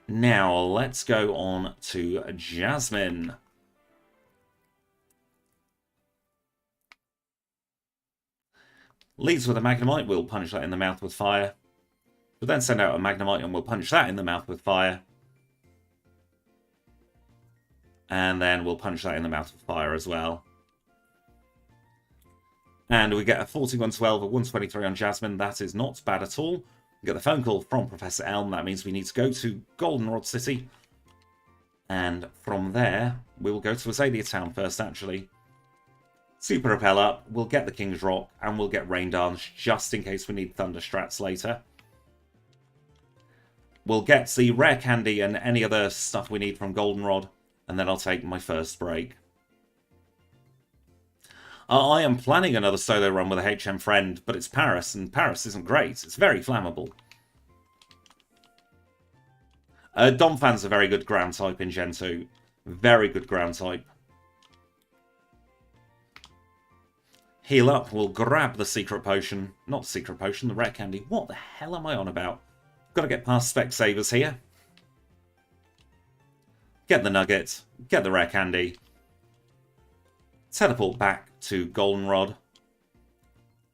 Now, let's go on to Jasmine. Leads with a Magnemite, we'll punch that in the mouth with fire. We'll then send out a Magnemite and we'll punch that in the mouth with fire. And then we'll punch that in the mouth with fire as well. And we get a 41-12, a 123 on Jasmine. That is not bad at all. We get the phone call from Professor Elm. That means we need to go to Goldenrod City. And from there, we will go to Azalea Town first, actually. Super Repel up, we'll get the King's Rock, and we'll get Rain Dance, just in case we need Thunder Strats later. We'll get the Rare Candy and any other stuff we need from Goldenrod, and then I'll take my first break. I am planning another solo run with a HM friend, but it's Paris, and Paris isn't great. It's very flammable. Donphan's a very good ground type in Gen 2. Very good ground type. Heal up, we'll grab the secret potion. Not secret potion, the Rare Candy. What the hell am I on about? Got to get past Specsavers here. Get the nugget, get the Rare Candy. Teleport back to Goldenrod.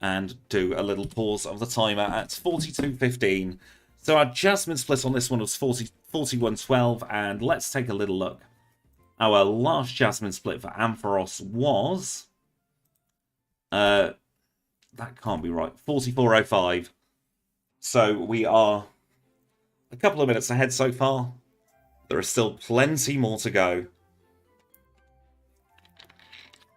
And do a little pause of the timer at 42:15. So our Jasmine split on this one was 41-12. And let's take a little look. Our last Jasmine split for Ampharos was... that can't be right. 44:05. So we are a couple of minutes ahead so far. There is still plenty more to go.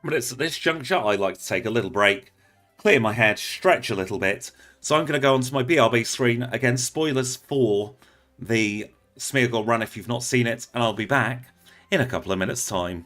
But it's at this juncture I like to take a little break, clear my head, stretch a little bit. So I'm going to go onto my BRB screen. Again, spoilers for the Smeargle run if you've not seen it. And I'll be back in a couple of minutes' time.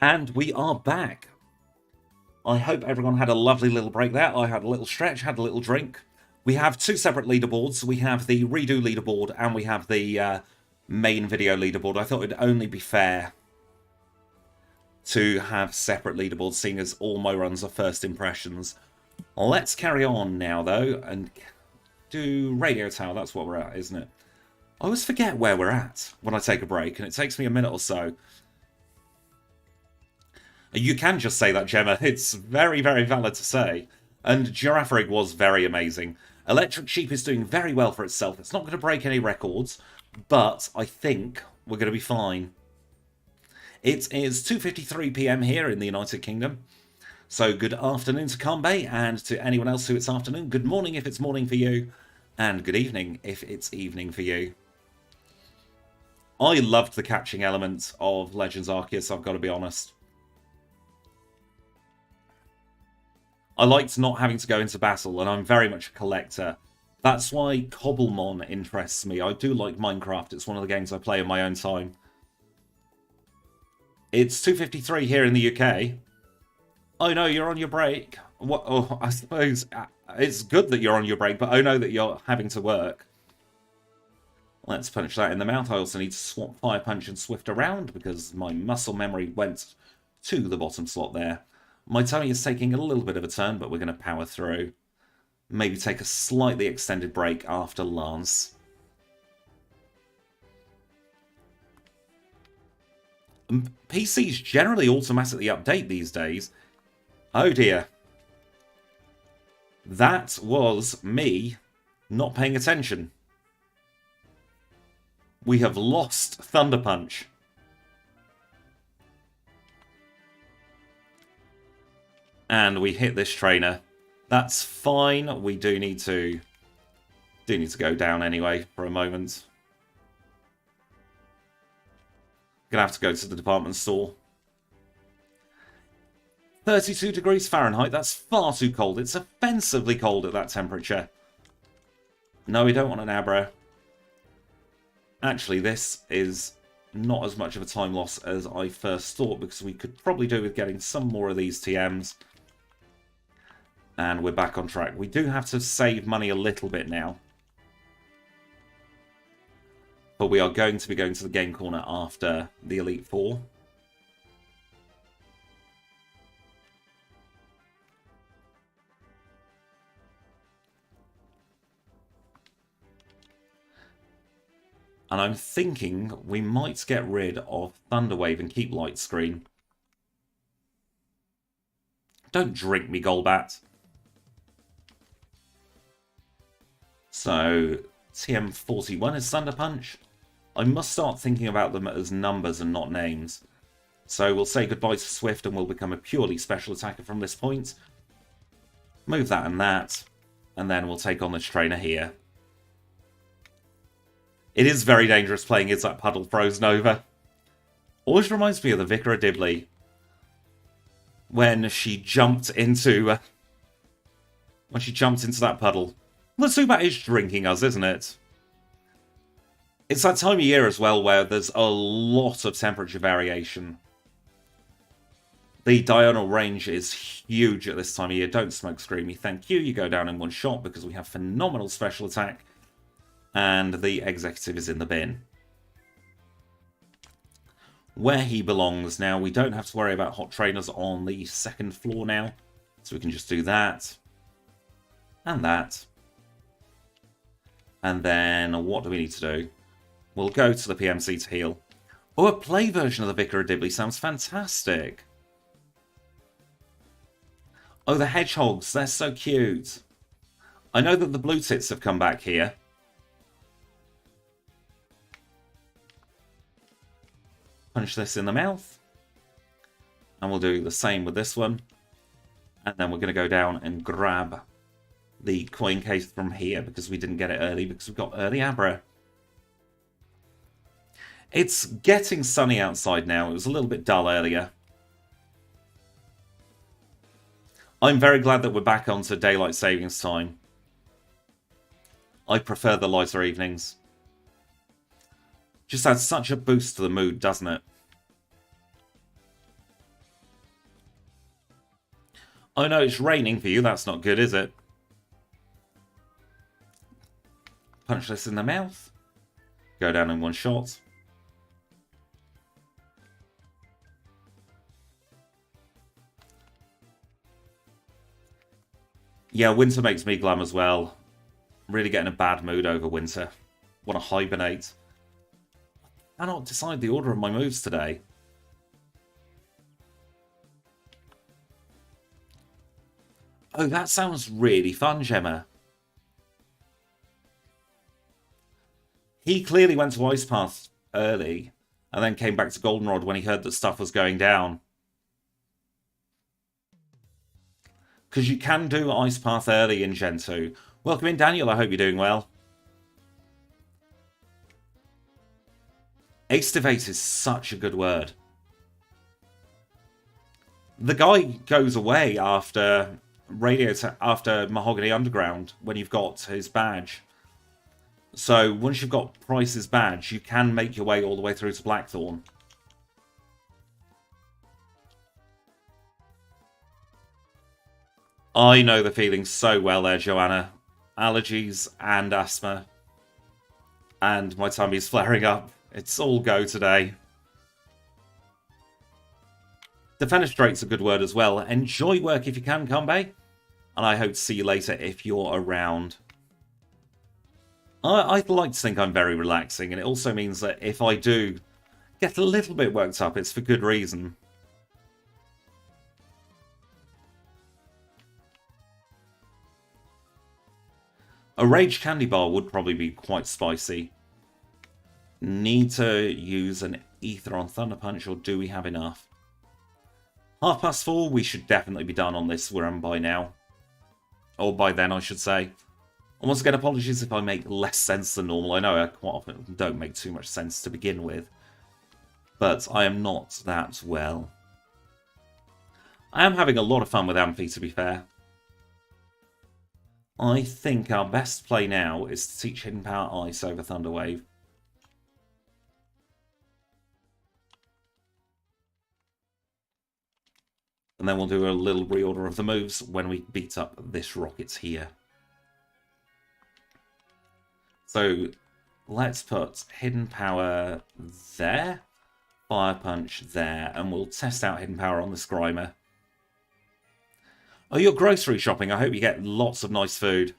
And we are back. I hope everyone had a lovely little break there. I had a little stretch, had a little drink. We have two separate leaderboards. We have the redo leaderboard and we have the main video leaderboard. I thought it'd only be fair to have separate leaderboards, seeing as all my runs are first impressions. Let's carry on now, though, and do Radio Tower. That's what we're at, isn't it? I always forget where we're at when I take a break, and it takes me a minute or so. You can just say that, Gemma. It's very, very valid to say. And Giraffe Rig was very amazing. Electric Sheep is doing very well for itself. It's not going to break any records, but I think we're going to be fine. It is 2:53 PM here in the United Kingdom. So good afternoon to Conbay, and to anyone else who it's afternoon. Good morning if it's morning for you, and good evening if it's evening for you. I loved the catching element of Legends Arceus, I've got to be honest. I liked not having to go into battle, and I'm very much a collector. That's why Cobblemon interests me. I do like Minecraft. It's one of the games I play in my own time. It's 2:53 here in the UK. Oh no, you're on your break. What? Oh, I suppose it's good that you're on your break, but oh no, that you're having to work. Let's punch that in the mouth. I also need to swap Fire Punch and Swift around because my muscle memory went to the bottom slot there. My tummy is taking a little bit of a turn, but we're going to power through. Maybe take a slightly extended break after Lance. PCs generally automatically update these days. Oh dear. That was me not paying attention. We have lost Thunder Punch. And we hit this trainer. That's fine. We do need to go down anyway for a moment. Gonna have to go to the department store. 32 degrees Fahrenheit. That's far too cold. It's offensively cold at that temperature. No, we don't want an Abra. Actually, this is not as much of a time loss as I first thought, because we could probably do with getting some more of these TMs. And we're back on track. We do have to save money a little bit now. But we are going to be going to the game corner after the Elite Four. And I'm thinking we might get rid of Thunderwave and keep Light Screen. Don't drink me, Golbat. So, TM41 is Thunder Punch. I must start thinking about them as numbers and not names. So we'll say goodbye to Swift and we'll become a purely special attacker from this point. Move that, and then we'll take on this trainer here. It is very dangerous playing Is That Puddle frozen over. Always reminds me of the Vicar of Dibley. When she jumped into that puddle. The Zubat is drinking us, isn't it? It's that time of year as well where there's a lot of temperature variation. The diurnal range is huge at this time of year. Don't smoke Screamy, thank you. You go down in one shot because we have phenomenal special attack. And the executive is in the bin. Where he belongs now. We don't have to worry about hot trainers on the second floor now. So we can just do that. And that. And then what do we need to do? We'll go to the PMC to heal. Oh, a play version of the Vicar of Dibley sounds fantastic. Oh, the hedgehogs. They're so cute. I know that the blue tits have come back here. Punch this in the mouth. And we'll do the same with this one. And then we're going to go down and grab the coin case from here because we didn't get it early because we got early Abra. It's getting sunny outside now. It was a little bit dull earlier. I'm very glad that we're back onto daylight savings time. I prefer the lighter evenings. Just adds such a boost to the mood, doesn't it? Oh no, it's raining for you. That's not good, is it? Punch this in the mouth. Go down in one shot. Yeah, winter makes me glum as well. Really getting a bad mood over winter. Want to hibernate. I cannot decide the order of my moves today. Oh, that sounds really fun, Gemma. He clearly went to Ice Path early and then came back to Goldenrod when he heard that stuff was going down. Because you can do Ice Path early in Gen 2. Welcome in, Daniel. I hope you're doing well. Activate is such a good word. The guy goes away after after Mahogany Underground when you've got his badge. So once you've got Price's badge, you can make your way all the way through to Blackthorn. I know the feeling so well there, Joanna. Allergies and asthma. And my tummy's flaring up. It's all go today. Defenestrate's a good word as well. Enjoy work if you can, Combe. And I hope to see you later if you're around. I like to think I'm very relaxing, and it also means that if I do get a little bit worked up, it's for good reason. A Rage Candy Bar would probably be quite spicy. Need to use an Ether on Thunder Punch, or do we have enough? 4:30, we should definitely be done on this run by now. Or by then, I should say. And once again, apologies if I make less sense than normal. I know I quite often don't make too much sense to begin with. But I am not that well. I am having a lot of fun with Amphi, to be fair. I think our best play now is to teach Hidden Power Ice over Thunder Wave. And then we'll do a little reorder of the moves when we beat up this Rockets here. So let's put Hidden Power there, Fire Punch there, and we'll test out Hidden Power on the Grimer. Oh, you're grocery shopping. I hope you get lots of nice food.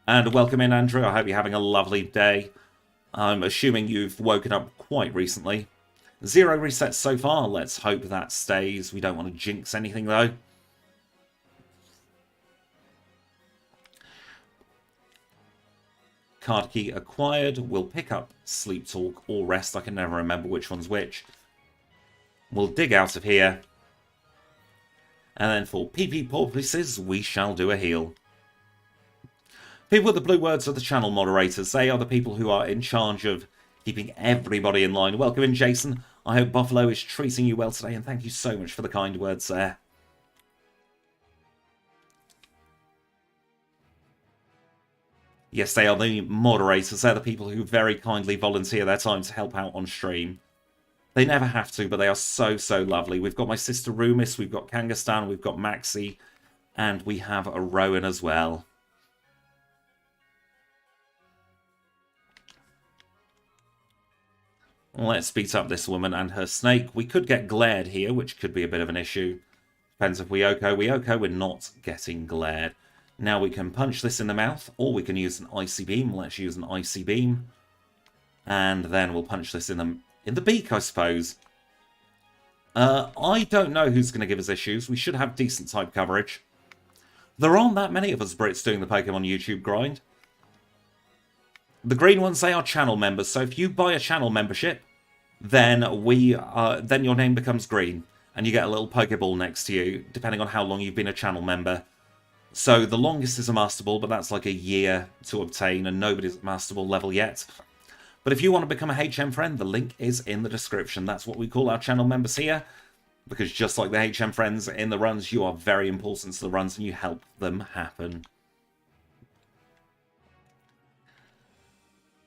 And welcome in, Andrew. I hope you're having a lovely day. I'm assuming you've woken up quite recently. 0 resets so far. Let's hope that stays. We don't want to jinx anything, though. Card key acquired. We'll pick up Sleep Talk or Rest. I can never remember which one's which. We'll dig out of here. And then for PP purposes, we shall do a heal. People with the blue words are the channel moderators. They are the people who are in charge of keeping everybody in line. Welcome in, Jason. I hope Buffalo is treating you well today, and thank you so much for the kind words there. Yes, they are the moderators. They're the people who very kindly volunteer their time to help out on stream. They never have to, but they are so, so lovely. We've got my sister Rumis, we've got Kangastan, we've got Maxi, and we have a Rowan as well. Let's beat up this woman and her snake. We could get glared here, which could be a bit of an issue. Depends if we Oko. We Oko, we're not getting glared. Now we can punch this in the mouth, or we can use an Icy Beam. Let's use an Icy Beam. And then we'll punch this in the beak, I suppose. I don't know who's going to give us issues. We should have decent type coverage. There aren't that many of us Brits doing the Pokemon YouTube grind. The green ones, they are channel members. So if you buy a channel membership, then then your name becomes green. And you get a little Pokeball next to you, depending on how long you've been a channel member. So the longest is a Master Ball, but that's like a year to obtain, and nobody's at Master Ball level yet. But if you want to become a HM friend, the link is in the description. That's what we call our channel members here. Because just like the HM friends in the runs, you are very important to the runs and you help them happen.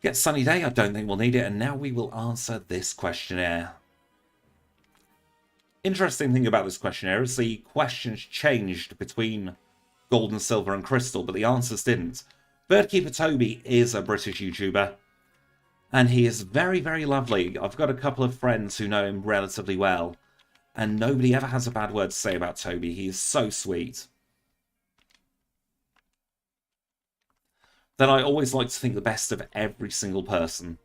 Get sunny day, I don't think we'll need it. And now we will answer this questionnaire. Interesting thing about this questionnaire is the questions changed between Gold and Silver and Crystal, but the answers didn't. Birdkeeper Toby is a British YouTuber, and he is very, very lovely. I've got a couple of friends who know him relatively well, and nobody ever has a bad word to say about Toby. He is so sweet. Then I always like to think the best of every single person.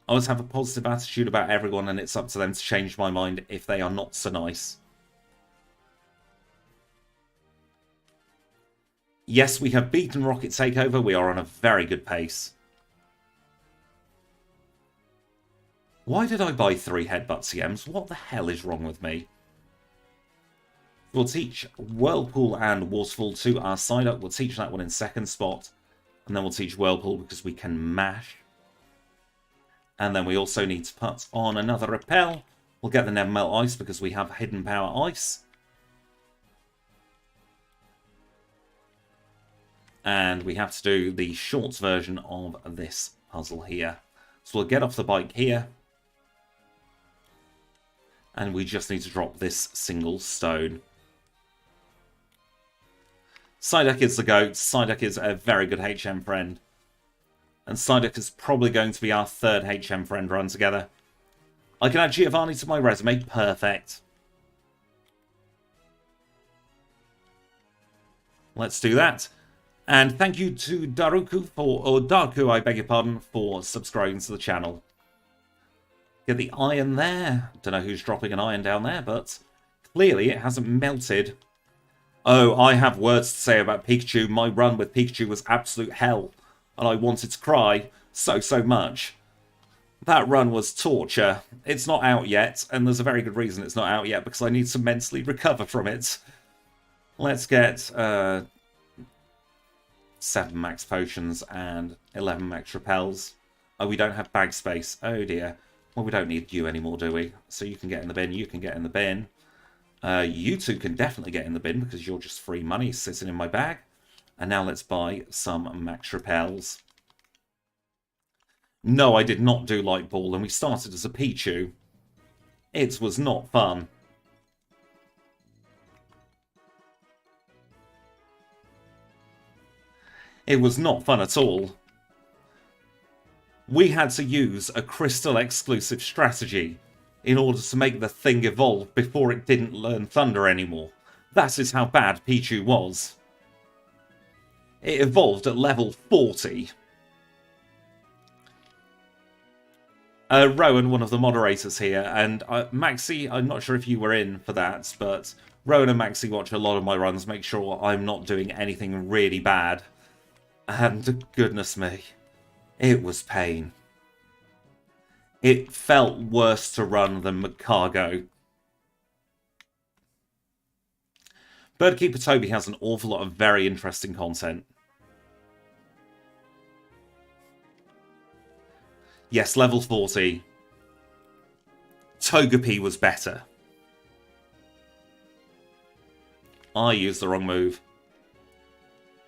I always have a positive attitude about everyone, and it's up to them to change my mind if they are not so nice. Yes, we have beaten Rocket Takeover. We are on a very good pace. Why did I buy 3 Headbutt CMs? What the hell is wrong with me? We'll teach Whirlpool and Waterfall to our side up. We'll teach that one in second spot. And then we'll teach Whirlpool because we can mash. And then we also need to put on another Repel. We'll get the Never Melt Ice because we have Hidden Power Ice. And we have to do the shorts version of this puzzle here. So we'll get off the bike here. And we just need to drop this single stone. Psyduck is the GOAT. Psyduck is a very good HM friend. And Psyduck is probably going to be our 3rd HM friend run together. I can add Giovanni to my resume. Perfect. Let's do that. And thank you to Darku, I beg your pardon, for subscribing to the channel. Get the iron there. Don't know who's dropping an iron down there, but clearly it hasn't melted. Oh, I have words to say about Pikachu. My run with Pikachu was absolute hell, and I wanted to cry so much. That run was torture. It's not out yet, and there's a very good reason it's not out yet, because I need to mentally recover from it. Let's get 7 max potions and 11 max repels. Oh, we don't have bag space. Oh dear. Well, we don't need you anymore, do we? So you can get in the bin, you can get in the bin. You two can definitely get in the bin because you're just free money sitting in my bag. And now let's buy some max repels. No, I did not do Light Ball, and we started as a Pichu. It was not fun. It was not fun at all. We had to use a Crystal exclusive strategy in order to make the thing evolve before it didn't learn Thunder anymore. That is how bad Pichu was. It evolved at level 40. Rowan, one of the moderators here, and Maxi, I'm not sure if you were in for that, but Rowan and Maxi watch a lot of my runs, make sure I'm not doing anything really bad. And goodness me, it was pain. It felt worse to run than Cargo. Birdkeeper Toby has an awful lot of very interesting content. Yes, level 40. Togepi was better. I used the wrong move.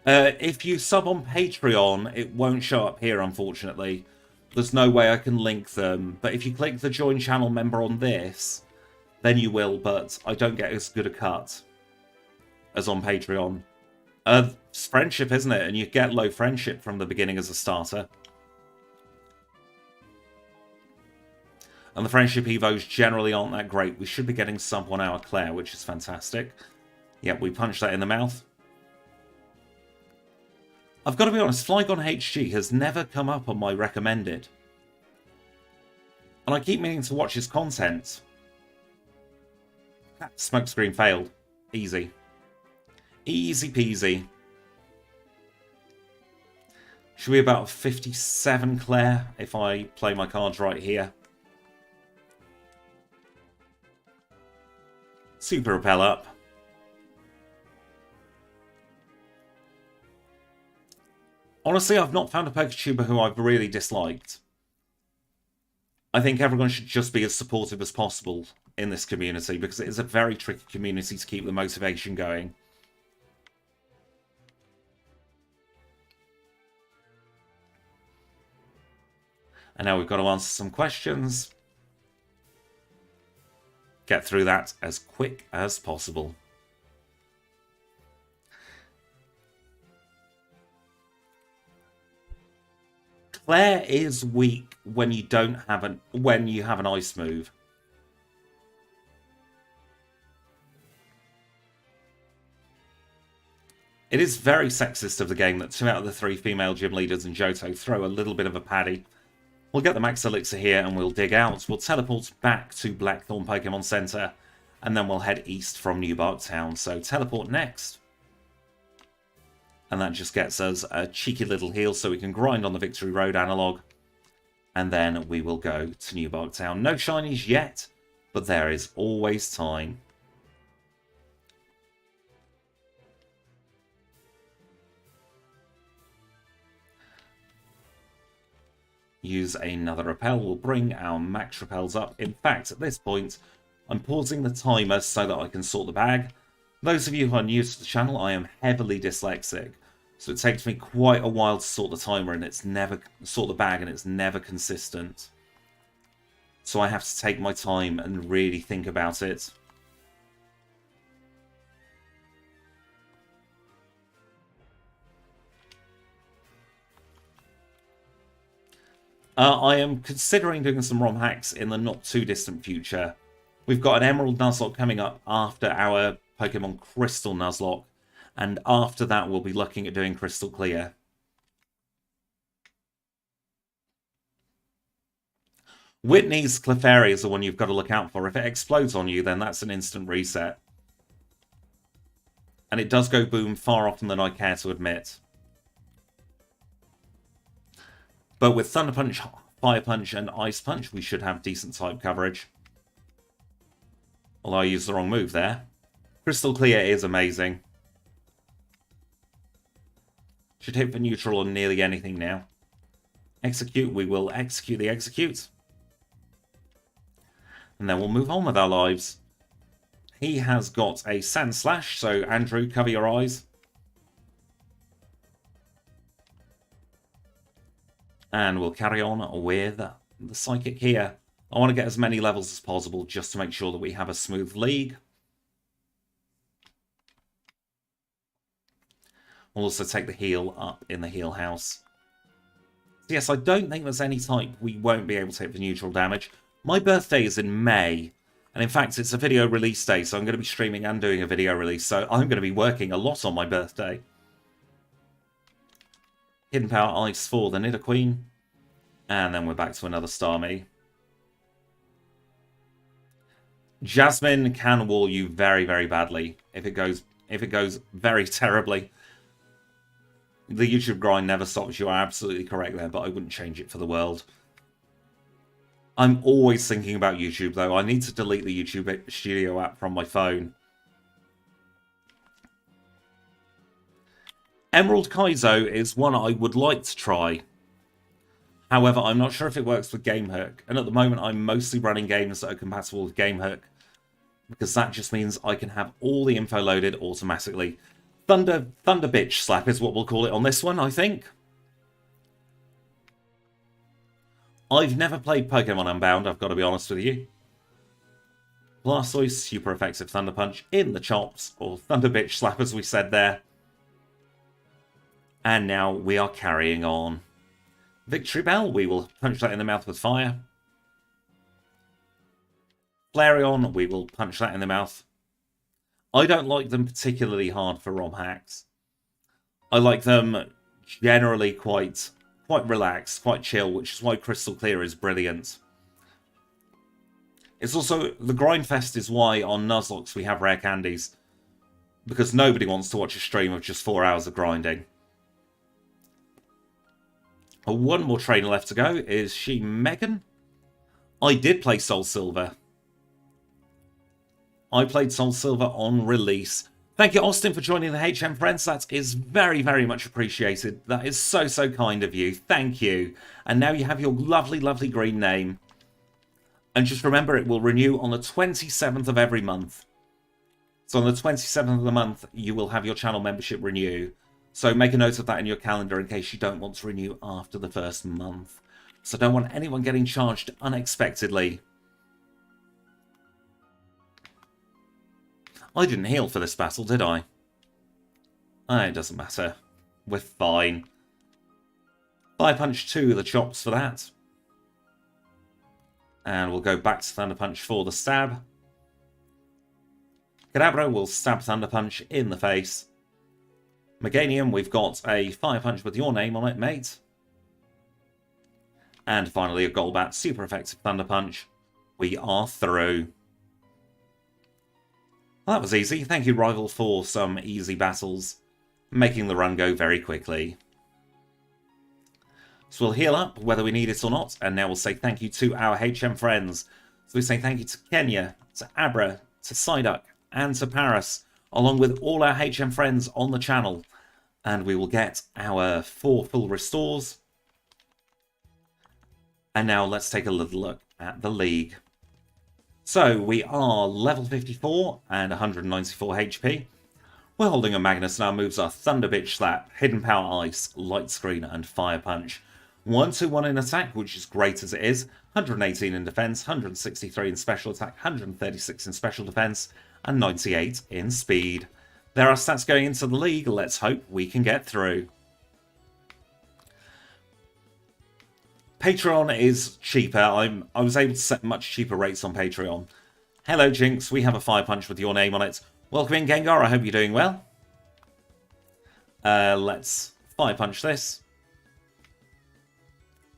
If you sub on Patreon, it won't show up here, unfortunately. There's no way I can link them. But if you click the Join Channel member on this, then you will, but I don't get as good a cut as on Patreon. It's friendship, isn't it? And you get low friendship from the beginning as a starter. And the friendship evos generally aren't that great. We should be getting sub 1 hour Claire, which is fantastic. Yep, we punched that in the mouth. I've got to be honest, Flygon HG has never come up on my recommended. And I keep meaning to watch his content. That smokescreen failed. Easy. Easy peasy. Should be about 57 Claire if I play my cards right here. Super Repel up. Honestly, I've not found a Poketuber who I've really disliked. I think everyone should just be as supportive as possible in this community, because it is a very tricky community to keep the motivation going. And now we've got to answer some questions. get through that as quick as possible. Claire is weak when you have an ice move. It is very sexist of the game that 2 out of the 3 female gym leaders in Johto throw a little bit of a paddy. We'll get the max elixir here and we'll dig out. We'll teleport back to Blackthorn Pokemon Center and then we'll head east from New Bark Town. So teleport next. And that just gets us a cheeky little heal so we can grind on the Victory Road analog. And then we will go to New Bark Town. No shinies yet, but there is always time. Use another repel. We'll bring our max repels up. In fact, at this point, I'm pausing the timer so that I can sort the bag. Those of you who are new to the channel, I am heavily dyslexic. So it takes me quite a while to sort the timer and it's never sort the bag and it's never consistent. So I have to take my time and really think about it. I am considering doing some ROM hacks in the not too distant future. We've got an Emerald Nuzlocke coming up after our Pokemon Crystal Nuzlocke. And after that, we'll be looking at doing Crystal Clear. Whitney's Clefairy is the one you've got to look out for. If it explodes on you, then that's an instant reset. And it does go boom far often than I care to admit. But with Thunder Punch, Fire Punch, and Ice Punch, we should have decent type coverage. Although I used the wrong move there. Crystal Clear is amazing. Should hit for neutral on nearly anything now. Execute, we will execute the execute. And then we'll move on with our lives. He has got a Sand Slash, so Andrew, cover your eyes. And we'll carry on with the Psychic here. I want to get as many levels as possible just to make sure that we have a smooth league. We'll also take the heal up in the heal house. So yes, I don't think there's any type we won't be able to hit for neutral damage. My birthday is in May. And in fact, it's a video release day, so I'm going to be streaming and doing a video release. So I'm going to be working a lot on my birthday. Hidden Power Ice for the Nidoqueen. And then we're back to another Starmie. Jasmine can wall you very, very badly if it goes very terribly. The YouTube grind never stops. You are absolutely correct there, but I wouldn't change it for the world. I'm always thinking about YouTube, though. I need to delete the YouTube Studio app from my phone. Emerald Kaizo is one I would like to try. However, I'm not sure if it works with GameHook. And at the moment, I'm mostly running games that are compatible with GameHook. Because that just means I can have all the info loaded automatically. Thunder Bitch Slap is what we'll call it on this one, I think. I've never played Pokemon Unbound, I've got to be honest with you. Blastoise, super effective Thunder Punch in the chops, or Thunder Bitch Slap as we said there. And now we are carrying on. Victory Bell, we will punch that in the mouth with fire. Flareon, we will punch that in the mouth. I don't like them particularly hard for ROM hacks. I like them generally quite relaxed, quite chill, which is why Crystal Clear is brilliant. It's also, the Grindfest is why on Nuzlocke we have Rare Candies. Because nobody wants to watch a stream of just 4 hours of grinding. One more trainer left to go. Is she Megan? I did play Soul Silver. I played Soul Silver on release. Thank you, Austin, for joining the HM Friends. That is very, very much appreciated. That is so, so kind of you. Thank you. And now you have your lovely, lovely green name. And just remember, it will renew on the 27th of every month. So on the 27th of the month, you will have your channel membership renew. So make a note of that in your calendar in case you don't want to renew after the first month. So don't want anyone getting charged unexpectedly. I didn't heal for this battle, did I? It doesn't matter. We're fine. Fire Punch 2, the chops for that. And we'll go back to Thunder Punch for the stab. Kadabra will stab Thunder Punch in the face. Meganium, we've got a Fire Punch with your name on it, mate. And finally a Golbat, super effective Thunder Punch. We are through. Well, that was easy. Thank you, Rival, for some easy battles, making the run go very quickly. So we'll heal up, whether we need it or not, and now we'll say thank you to our HM friends. So we say thank you to Kenya, to Abra, to Psyduck, and to Paris, along with all our HM friends on the channel. And we will get our 4 full restores. And now let's take a little look at the league. So we are level 54 and 194 HP. We're holding a Magnus and our moves are Thunder Bitch Slap, Hidden Power Ice, Light Screen, and Fire Punch. 121 in attack, which is great as it is. 118 in defense, 163 in special attack, 136 in special defense, and 98 in speed. There are stats going into the league. Let's hope we can get through. Patreon is cheaper. I was able to set much cheaper rates on Patreon. Hello, Jinx. We have a Fire Punch with your name on it. Welcome in, Gengar. I hope you're doing well. Let's Fire Punch this.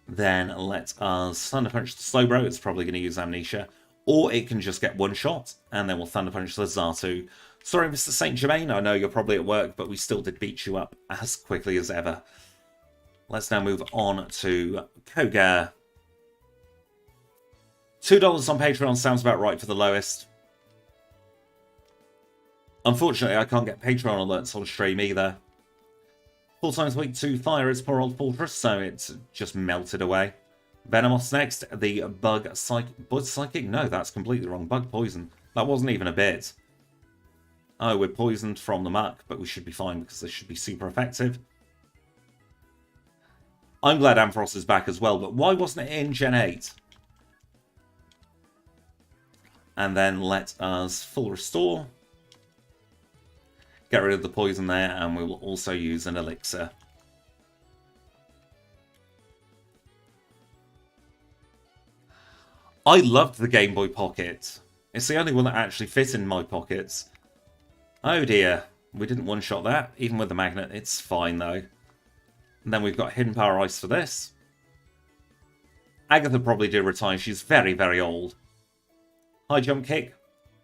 Then let us Thunder Punch the Slowbro. It's probably going to use Amnesia. Or it can just get one shot. And then we'll Thunder Punch the Xatu. Sorry, Mr. St. Germain. I know you're probably at work, but we still did beat you up as quickly as ever. Let's now move on to Koga. $2 on Patreon sounds about right for the lowest. Unfortunately, I can't get Patreon alerts on stream either. 4 times week to fire its poor old fortress, so it's just melted away. Venomoth's next. The Bug Psychic? No, that's completely wrong. Bug Poison. That wasn't even a bit. Oh, we're poisoned from the muck, but we should be fine because this should be super effective. I'm glad Ampharos is back as well, but why wasn't it in Gen 8? And then let us full restore. Get rid of the poison there, and we will also use an elixir. I loved the Game Boy Pocket. It's the only one that actually fit in my pockets. Oh dear, we didn't one-shot that, even with the magnet. It's fine though. And then we've got Hidden Power Ice for this. Agatha probably did retire. She's very, very old. High Jump Kick.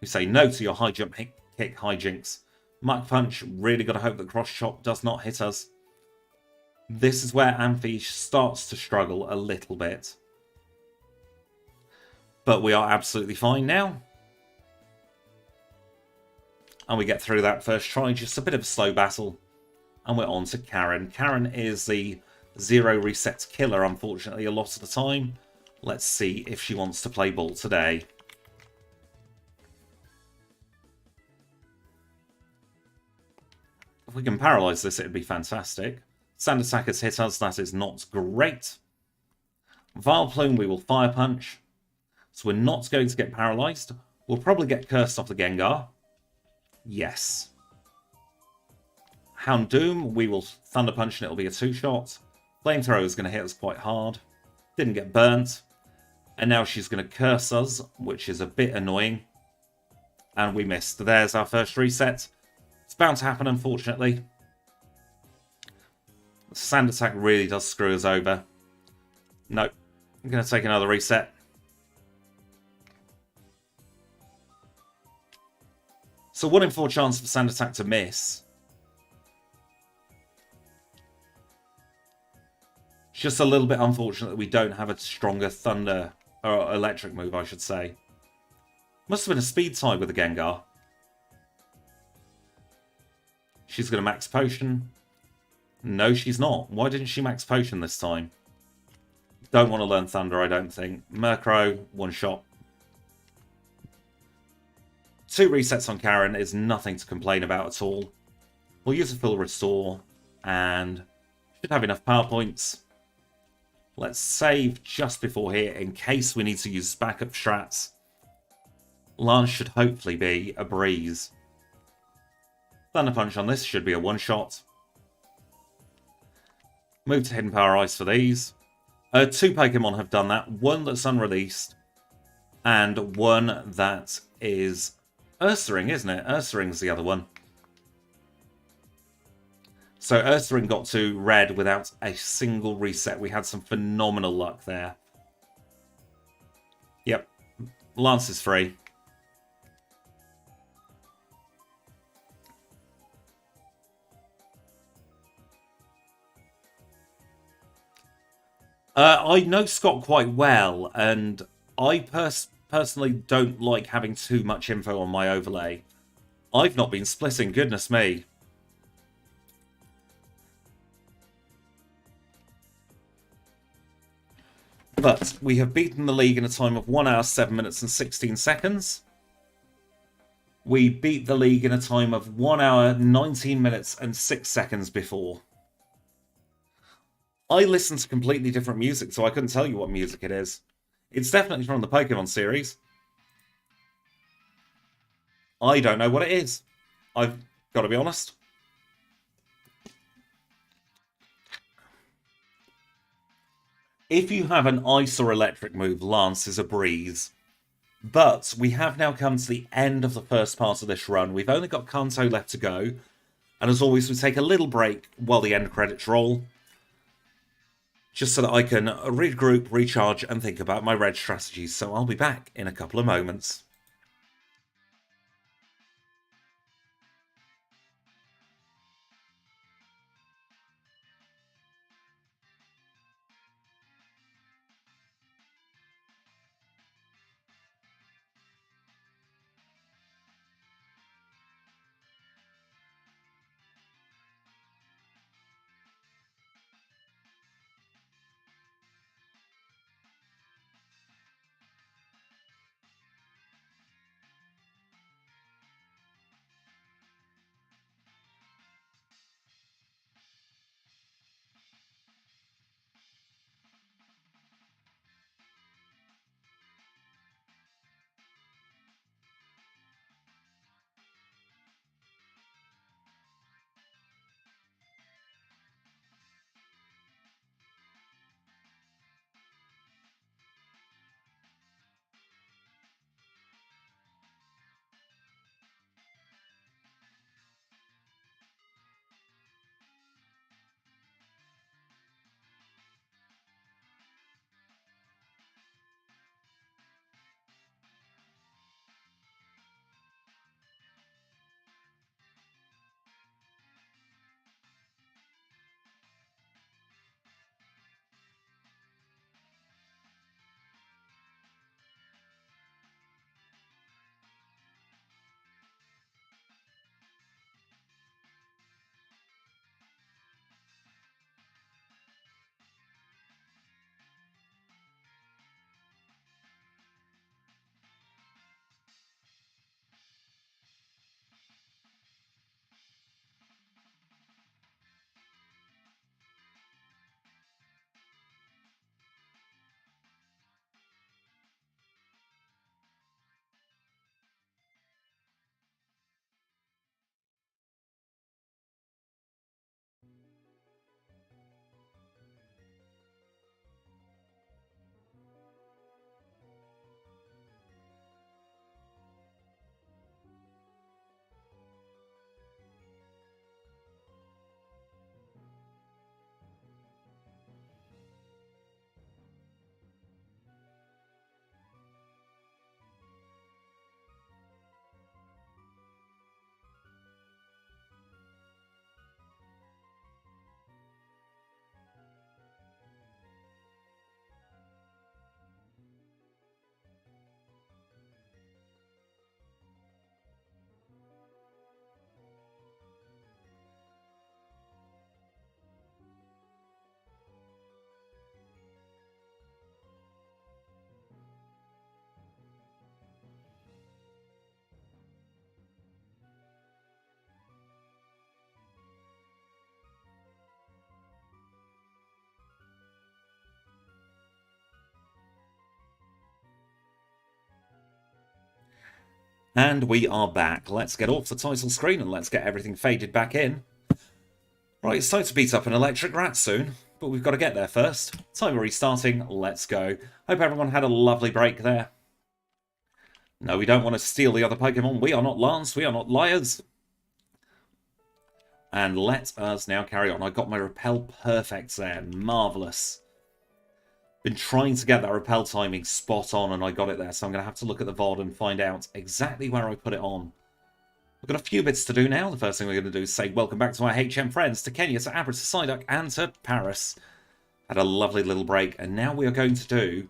We say no to your High Jump Kick, Hijinks. Muck Punch. Really got to hope that Cross Chop does not hit us. This is where Amphi starts to struggle a little bit. But we are absolutely fine now. And we get through that first try. Just a bit of a slow battle. And we're on to Karen. Karen is the 0 reset killer, unfortunately, a lot of the time. Let's see if she wants to play ball today. If we can paralyze this, it'd be fantastic. Sand Attack has hit us. That is not great. Vileplume, we will Fire Punch. So we're not going to get paralyzed. We'll probably get cursed off the Gengar. Yes. Houndoom, we will Thunder Punch and it'll be a 2-shot. Flamethrower is going to hit us quite hard. Didn't get burnt. And now she's going to curse us, which is a bit annoying. And we missed. There's our first reset. It's bound to happen, unfortunately. The Sand Attack really does screw us over. Nope. I'm going to take another reset. So 1 in 4 chance for Sand Attack to miss. It's just a little bit unfortunate that we don't have a stronger Thunder, or Electric move, I should say. Must have been a speed tie with the Gengar. She's going to Max Potion. No, she's not. Why didn't she Max Potion this time? Don't want to learn Thunder, I don't think. Murkrow, 1 shot. 2 resets on Karen is nothing to complain about at all. We'll use a full restore and should have enough power points. Let's save just before here in case we need to use backup strats. Lance should hopefully be a breeze. Thunder Punch on this should be a one-shot. Move to Hidden Power Ice for these. Two Pokemon have done that. One that's unreleased, and one that is Ursaring, isn't it? Ursaring's the other one. So Ursaring got to red without a single reset. We had some phenomenal luck there. Yep. Lance is free. I know Scott quite well, and I personally don't like having too much info on my overlay. I've not been splitting, goodness me. But we have beaten the league in a time of 1 hour, 7 minutes and 16 seconds. We beat the league in a time of 1 hour, 19 minutes and 6 seconds before. I listen to completely different music, so I couldn't tell you what music it is. It's definitely from the Pokemon series. I don't know what it is. I've got to be honest. If you have an ice or electric move, Lance is a breeze. But we have now come to the end of the first part of this run. We've only got Kanto left to go. And as always, we take a little break while the end credits roll. Just so that I can regroup, recharge, and think about my red strategies. So I'll be back in a couple of moments. And we are back. Let's get off the title screen and let's get everything faded back in. Right, it's time to beat up an electric rat soon, but we've got to get there first. Time restarting, let's go. Hope everyone had a lovely break there. No, we don't want to steal the other Pokemon. We are not Lance, we are not liars. And let us now carry on. I got my repel perfect there. Marvellous. Been trying to get that repel timing spot on and I got it there. So I'm going to have to look at the VOD and find out exactly where I put it on. We've got a few bits to do now. The first thing we're going to do is say welcome back to our HM friends, to Kenya, to Abra, to Psyduck, and to Paris. Had a lovely little break. And now we are going to do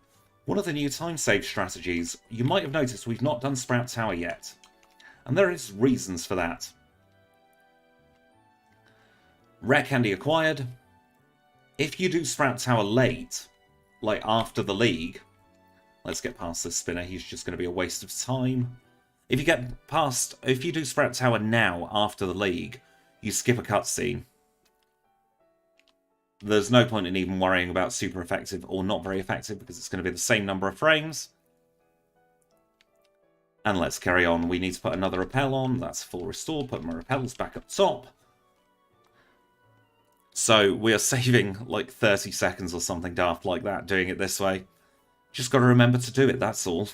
one of the new time save strategies. You might have noticed we've not done Sprout Tower yet. And there is reasons for that. Rare Candy acquired. If you do Sprout Tower late, like after the league, let's get past this spinner, he's just going to be a waste of time. If you do Sprout Tower now after the league, you skip a cutscene. There's no point in even worrying about super effective or not very effective because it's going to be the same number of frames. And let's carry on. We need to put another repel on. That's full restore. Put my repels back up top. So we are saving like 30 seconds or something daft like that doing it this way. Just got to remember to do it, that's all.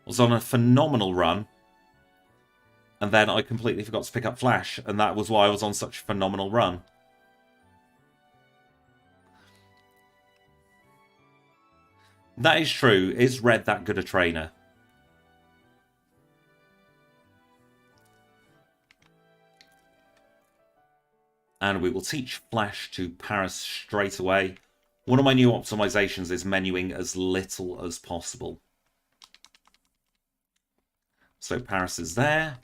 Was on a phenomenal run. And then I completely forgot to pick up Flash. And that was why I was on such a phenomenal run. That is true. Is Red that good a trainer? And we will teach Flash to Paris straight away. One of my new optimizations is menuing as little as possible. So Paris is there.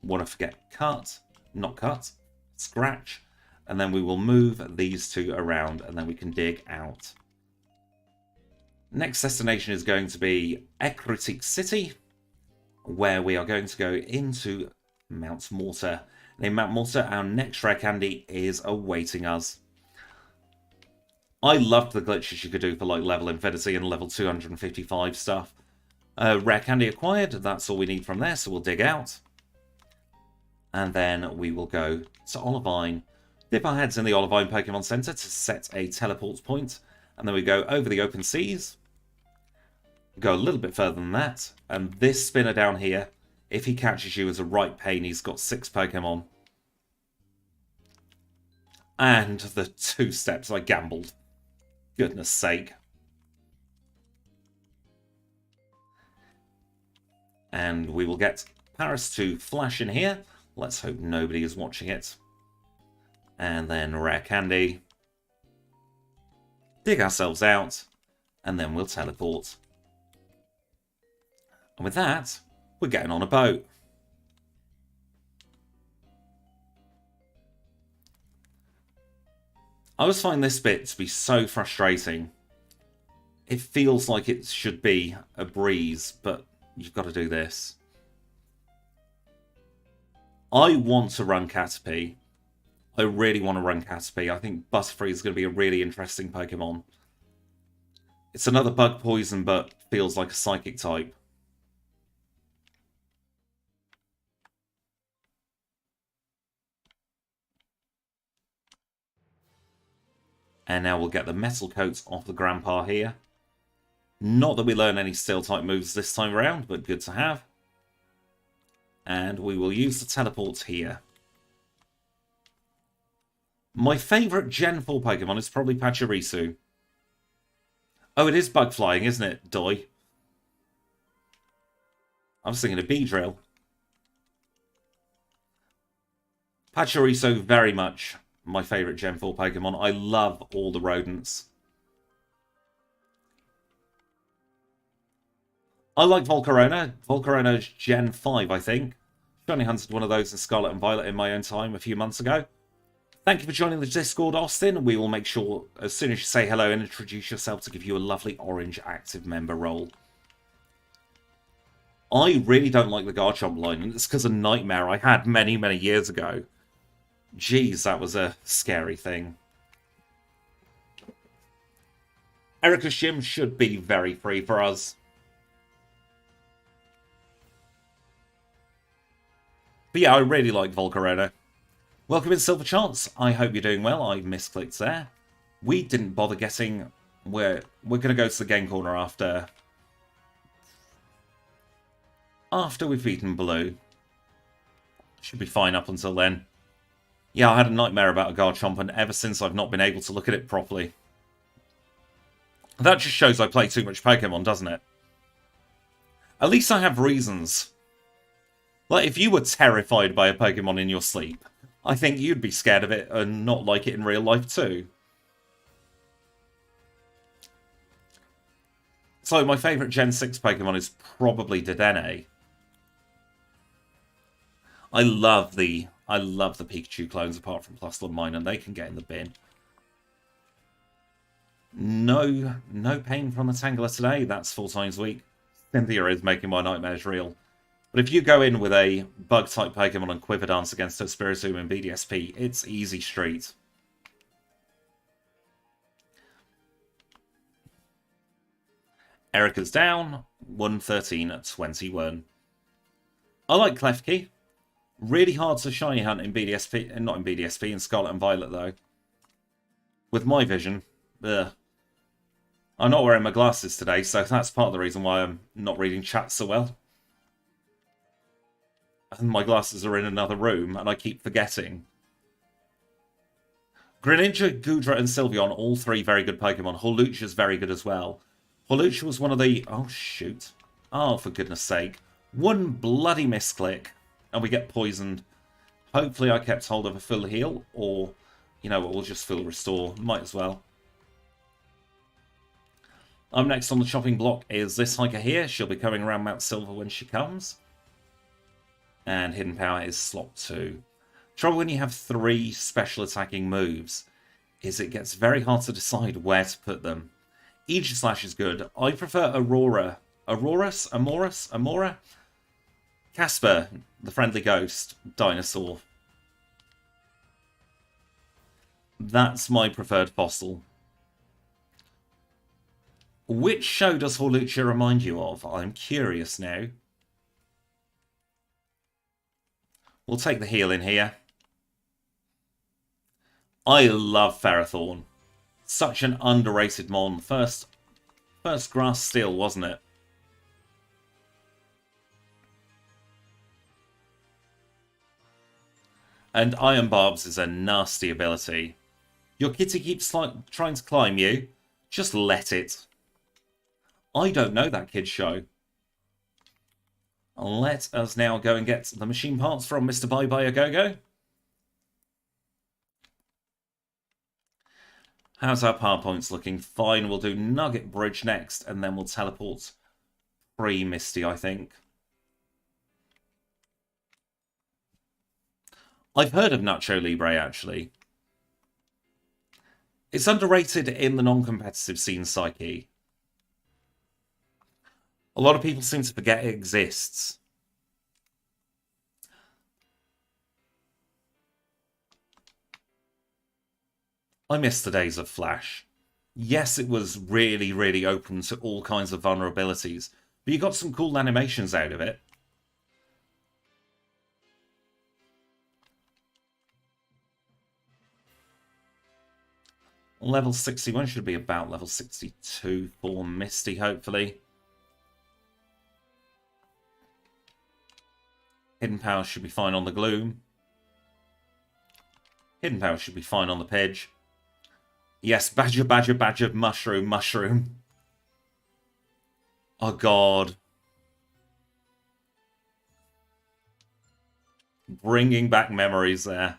Want to forget cut, not cut, scratch. And then we will move these two around and then we can dig out. Next destination is going to be Ecruteak City, where we are going to go into Mount Mortar. In Mount Mortar, our next Rare Candy is awaiting us. I loved the glitches you could do for like level infinity and level 255 stuff. Rare Candy acquired, that's all we need from there, so we'll dig out. And then we will go to Olivine. Dip our heads in the Olivine Pokemon Center to set a teleport point. And then we go over the open seas. Go a little bit further than that. And this spinner down here, if he catches you as a right pain, he's got 6 Pokemon. And the 2 steps I gambled. Goodness sake. And we will get Paris to Flash in here. Let's hope nobody is watching it. And then Rare Candy. Dig ourselves out. And then we'll teleport. And with that, we're getting on a boat. I always find this bit to be so frustrating. It feels like it should be a breeze, but you've got to do this. I want to run Caterpie. I really want to run Caterpie. I think Butterfree is going to be a really interesting Pokemon. It's another bug poison, but feels like a psychic type. And now we'll get the metal coats off the Grandpa here. Not that we learn any steel type moves this time around, but good to have. And we will use the teleport here. My favourite Gen 4 Pokemon is probably Pachirisu. Oh, it is bug flying, isn't it, Doi? I was thinking of Beedrill. Pachirisu, very much my favourite Gen 4 Pokemon. I love all the rodents. I like Volcarona. Volcarona's Gen 5, I think. Only hunted one of those in Scarlet and Violet in my own time a few months ago. Thank you for joining the Discord, Austin. We will make sure, as soon as you say hello and introduce yourself, to give you a lovely orange active member role. I really don't like the Garchomp line, and it's because of a nightmare I had many, many years ago. Jeez, that was a scary thing. Erica's Gym should be very free for us. But yeah, I really like Volcarona. Welcome in, Silver Chance. I hope you're doing well. I misclicked there. We didn't bother getting... We're going to go to the game corner after we've beaten Blue. Should be fine up until then. Yeah, I had a nightmare about a Garchomp, and ever since I've not been able to look at it properly. That just shows I play too much Pokemon, doesn't it? At least I have reasons. Like, if you were terrified by a Pokemon in your sleep, I think you'd be scared of it and not like it in real life too. So, my favourite Gen 6 Pokemon is probably Dedenne. I love the Pikachu clones apart from Plusle Mine, and they can get in the bin. No pain from the Tangler today. That's 4 times a week. Cynthia is making my nightmares real. But if you go in with a Bug-type Pokemon and Quiver Dance against a Spiritomb and BDSP, it's easy street. Erica's down, 113-21. I like Klefki. Really hard to shiny hunt in BDSP, not in BDSP, in Scarlet and Violet though. With my vision, ugh. I'm not wearing my glasses today, so that's part of the reason why I'm not reading chat so well. And my glasses are in another room, and I keep forgetting. Greninja, Goodra, and Sylveon, all 3 very good Pokemon. Hawlucha's very good as well. Hawlucha was one of the... Oh, shoot. Oh, for goodness sake. One bloody misclick, and we get poisoned. Hopefully I kept hold of a full heal, or, you know what, we'll just full restore. Might as well. Up next on the chopping block is this hiker here. She'll be coming around Mount Silver when she comes. And Hidden Power is slot 2. Trouble when you have 3 special attacking moves is it gets very hard to decide where to put them. Aegislash is good. I prefer Aurora. Amora? Casper, the friendly ghost dinosaur. That's my preferred fossil. Which show does Hawlucha remind you of? I'm curious now. We'll take the heal in here. I love Ferrothorn. Such an underrated mon. First grass steel, wasn't it? And Iron Barbs is a nasty ability. Your kitty keeps trying to climb you. Just let it. I don't know that kid's show. Let us now go and get the machine parts from Mr. Bye-Bye-A-Go-Go. How's our power points looking? Fine, we'll do Nugget Bridge next, and then we'll teleport pre-Misty, I think. I've heard of Nacho Libre, actually. It's underrated in the non-competitive scene psyche. A lot of people seem to forget it exists. I miss the days of Flash. Yes, it was really, really open to all kinds of vulnerabilities, but you got some cool animations out of it. Level 61 should be about level 62 for Misty, hopefully. Hidden Power should be fine on the Gloom. Hidden Power should be fine on the Pidge. Yes, Badger, Badger, Badger, Mushroom, Mushroom. Oh, God. Bringing back memories there.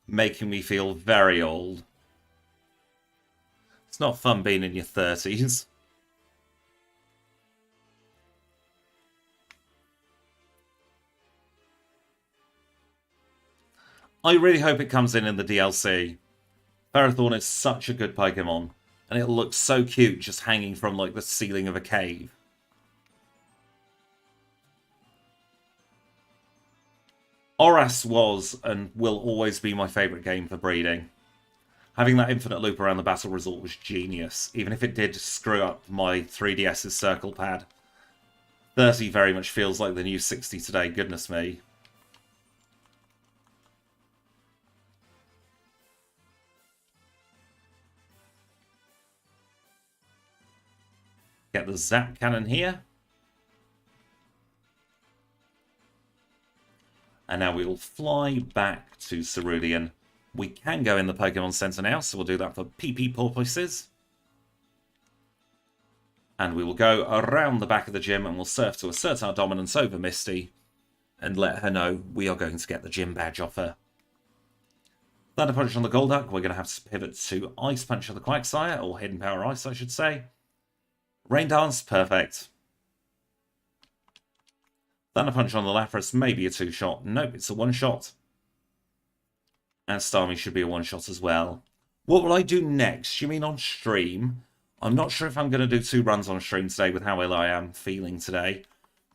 Making me feel very old. It's not fun being in your 30s. I really hope it comes in the DLC. Ferrothorn is such a good Pokemon, and it'll look so cute just hanging from like the ceiling of a cave. Oras was and will always be my favourite game for breeding. Having that infinite loop around the battle resort was genius, even if it did screw up my 3DS's circle pad. 30 very much feels like the new 60 today, goodness me. Get the Zap Cannon here. And now we will fly back to Cerulean. We can go in the Pokemon Center now, so we'll do that for PP purposes. And we will go around the back of the gym and we'll surf to assert our dominance over Misty and let her know we are going to get the gym badge off her. Thunder Punch on the Golduck. We're going to have to pivot to Ice Punch on the Quagsire, or Hidden Power Ice, I should say. Rain Dance, perfect. Thunder Punch on the Lapras, maybe a 2-shot. Nope, it's a 1-shot. And Starmie should be a 1-shot as well. What will I do next? You mean on stream? I'm not sure if I'm going to do 2 runs on stream today with how ill I am feeling today.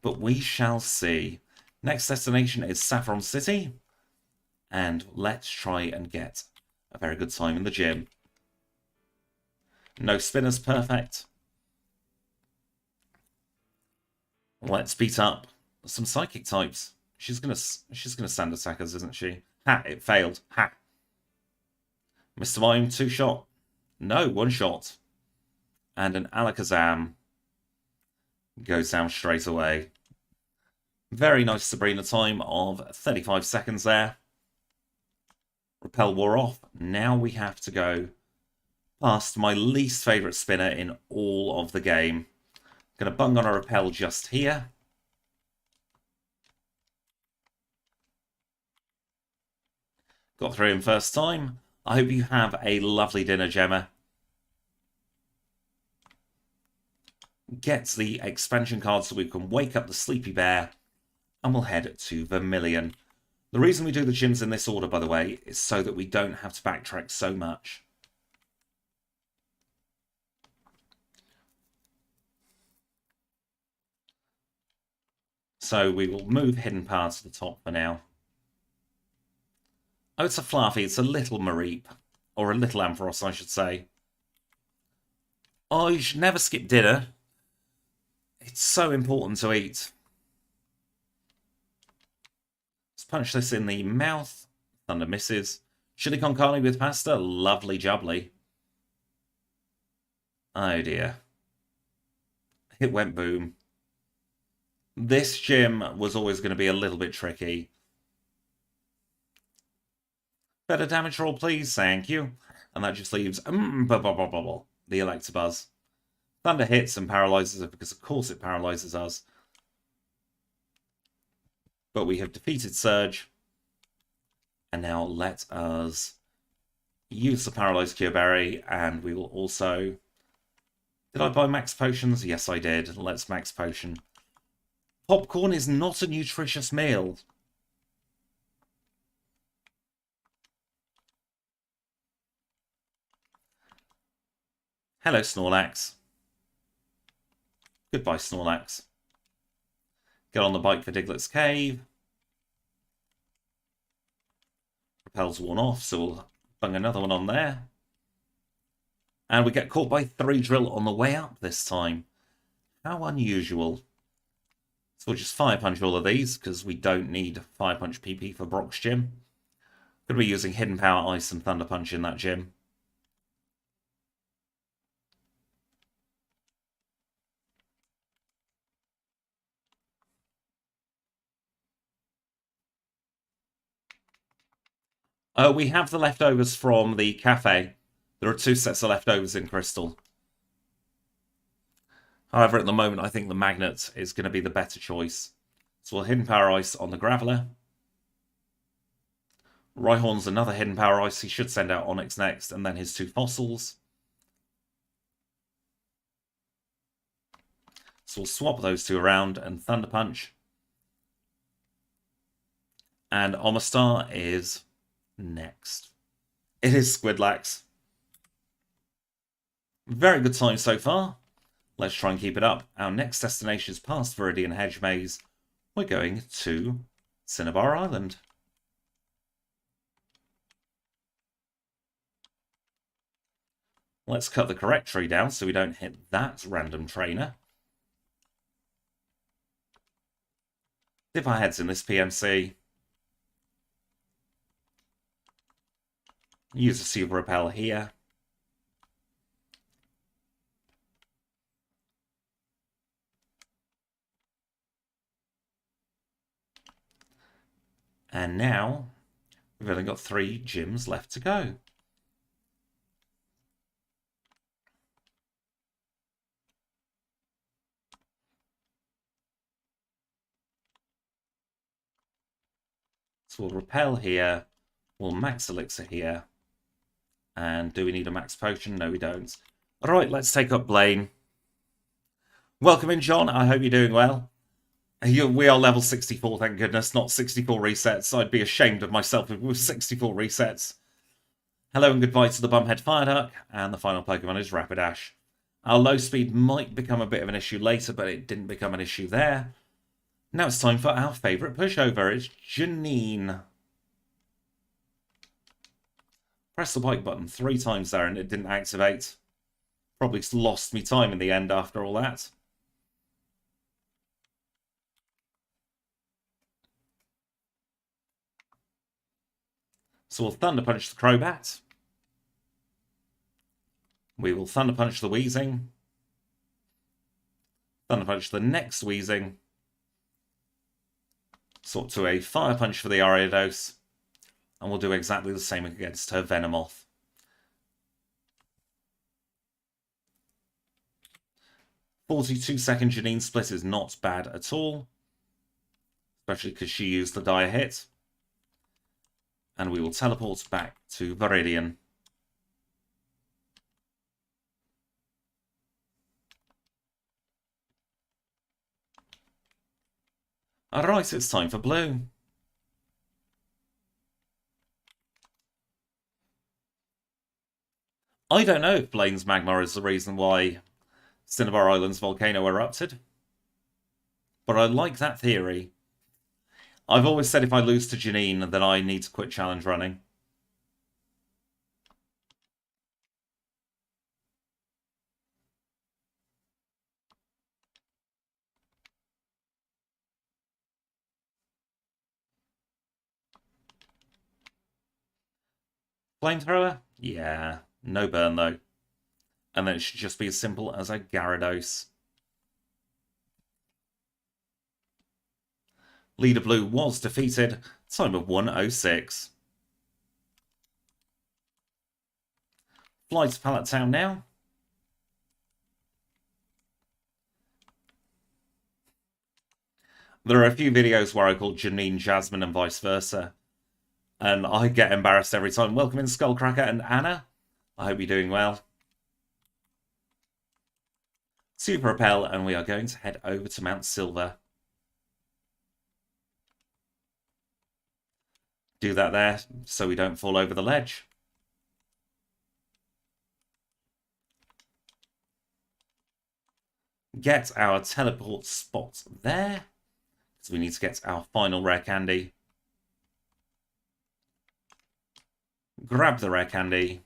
But we shall see. Next destination is Saffron City. And let's try and get a very good time in the gym. No spinners, perfect. Let's beat up some psychic types. She's gonna sand attack us, isn't she? Ha! It failed. Ha! Mr. Mime, 2-shot. No, 1-shot. And an Alakazam goes down straight away. Very nice Sabrina time of 35 seconds there. Repel wore off. Now we have to go past my least favourite spinner in all of the game. Going to bung on a Repel just here. Got through him first time. I hope you have a lovely dinner, Gemma. Get the expansion card so we can wake up the sleepy bear. And we'll head to Vermilion. The reason we do the gyms in this order, by the way, is so that we don't have to backtrack so much. So we will move Hidden Power to the top for now. Oh, it's a Fluffy. It's a little Mareep. Or a little Ampharos, I should say. Oh, you should never skip dinner. It's so important to eat. Let's punch this in the mouth. Thunder misses. Chili con carne with pasta. Lovely jubbly. Oh dear. It went boom. This gym was always going to be a little bit tricky. Better damage roll, please. Thank you. And that just leaves the Electabuzz. Thunder hits and paralyzes it because, of course, it paralyzes us. But we have defeated Surge. And now let us use the Paralyzed Cure Berry. And we will also... Did I buy max potions? Yes, I did. Let's max potion. Popcorn is not a nutritious meal. Hello, Snorlax. Goodbye, Snorlax. Get on the bike for Diglett's Cave. Repel's worn off, so we'll bung another one on there. And we get caught by 3 drill on the way up this time. How unusual. So we'll just Fire Punch all of these, because we don't need Fire Punch PP for Brock's gym. Could be using Hidden Power Ice and Thunder Punch in that gym. We have the leftovers from the cafe. There are 2 sets of leftovers in Crystal. However, at the moment, I think the Magnet is going to be the better choice. So we'll Hidden Power Ice on the Graveler. Rhyhorn's another Hidden Power Ice. He should send out Onyx next, and then his 2 fossils. So we'll swap those 2 around and Thunder Punch. And Omastar is next. It is Squidlax. Very good time so far. Let's try and keep it up. Our next destination is past Viridian Hedge Maze. We're going to Cinnabar Island. Let's cut the correct tree down so we don't hit that random trainer. Dip our heads in this PMC. Use a Super Repel here. And now we've only got 3 gyms left to go. So we'll repel here. We'll max elixir here. And do we need a max potion? No, we don't. All right, let's take up Blaine. Welcome in, John. I hope you're doing well. We are level 64, thank goodness, not 64 resets. I'd be ashamed of myself if it was 64 resets. Hello and goodbye to the Bumhead Fireduck, and the final Pokemon is Rapidash. Our low speed might become a bit of an issue later, but it didn't become an issue there. Now it's time for our favourite pushover. It's Janine. Press the bike button 3 times there and it didn't activate. Probably lost me time in the end after all that. So we'll Thunder Punch the Crobat. We will Thunder Punch the Weezing. Thunder Punch the next Weezing. Sort to a Fire Punch for the Ariados. And we'll do exactly the same against her Venomoth. "42-second Janine split is not bad at all. Especially because she used the Dire Hit. And we will teleport back to Viridian. Alright, it's time for blue. I don't know if Blaine's Magmar is the reason why Cinnabar Island's volcano erupted. But I like that theory. I've always said if I lose to Janine, then I need to quit challenge running. Flamethrower? Yeah. No burn, though. And then it should just be as simple as a Gyarados. Leader Blue was defeated. Time of 1:06. Fly to Pallet Town now. There are a few videos where I call Janine Jasmine and vice versa. And I get embarrassed every time. Welcome in, Skullcracker and Anna. I hope you're doing well. Super Repel, and we are going to head over to Mount Silver. Do that there so we don't fall over the ledge. Get our teleport spot there. So we need to get our final rare candy. Grab the rare candy.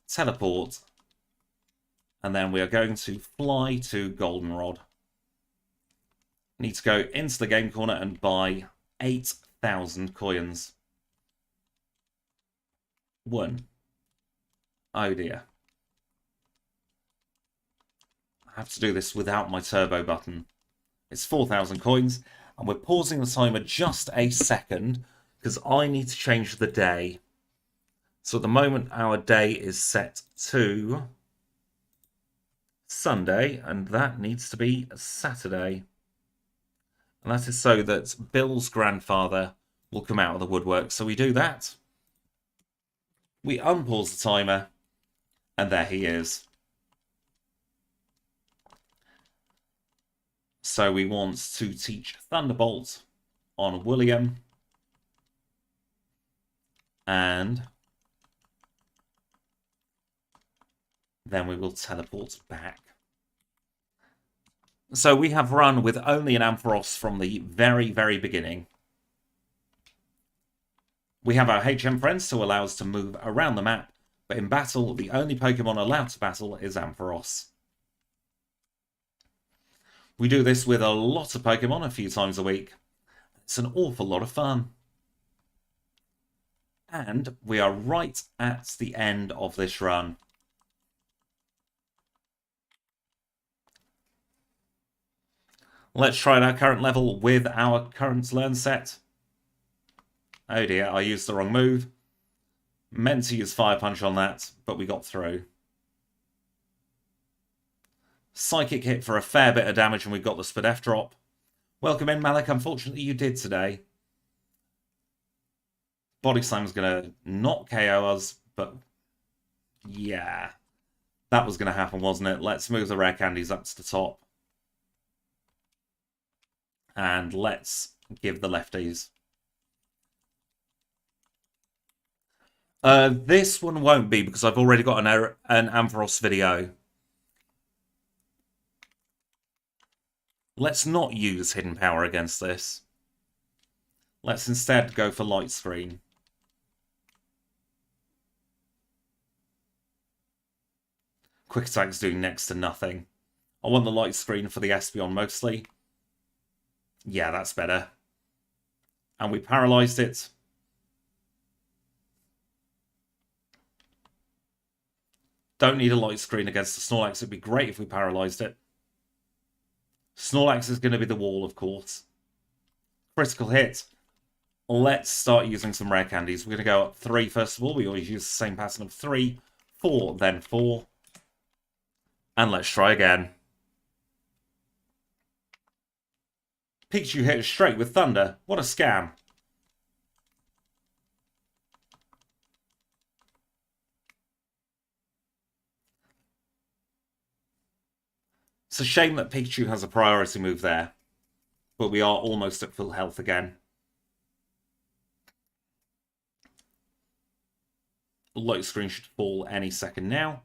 Teleport. And then we are going to fly to Goldenrod. Need to go into the game corner and buy 8,000 coins. 1. Oh dear. I have to do this without my turbo button. It's 4,000 coins. And we're pausing the timer just a second because I need to change the day. So at the moment our day is set to Sunday, and that needs to be Saturday. And that is so that Bill's grandfather will come out of the woodwork. So we do that. We unpause the timer, and there he is. So we want to teach Thunderbolt on William. And then we will teleport back. So we have run with only an Ampharos from the very, very beginning. We have our HM friends to allow us to move around the map, but in battle, the only Pokemon allowed to battle is Ampharos. We do this with a lot of Pokemon a few times a week. It's an awful lot of fun. And we are right at the end of this run. Let's try our current level with our current learn set. Oh dear, I used the wrong move. Meant to use Fire Punch on that, but we got through. Psychic hit for a fair bit of damage and we got the Spadef drop. Welcome in, Malik. Unfortunately, you did today. Body Slam's going to not KO us, but yeah. That was going to happen, wasn't it? Let's move the Rare Candies up to the top. And let's give the lefties. This one won't be because I've already got an Ampharos video. Let's not use Hidden Power against this. Let's instead go for Light Screen. Quick Attack's doing next to nothing. I want the Light Screen for the Espeon mostly. Yeah, that's better. And we paralysed it. Don't need a Light Screen against the Snorlax. It'd be great if we paralysed it. Snorlax is going to be the wall, of course. Critical hit. Let's start using some Rare Candies. We're going to go up 3 first of all. We always use the same pattern of 3, 4, then 4. And let's try again. Pikachu hit us straight with Thunder. What a scam. It's a shame that Pikachu has a priority move there. But we are almost at full health again. Light Screen should fall any second now.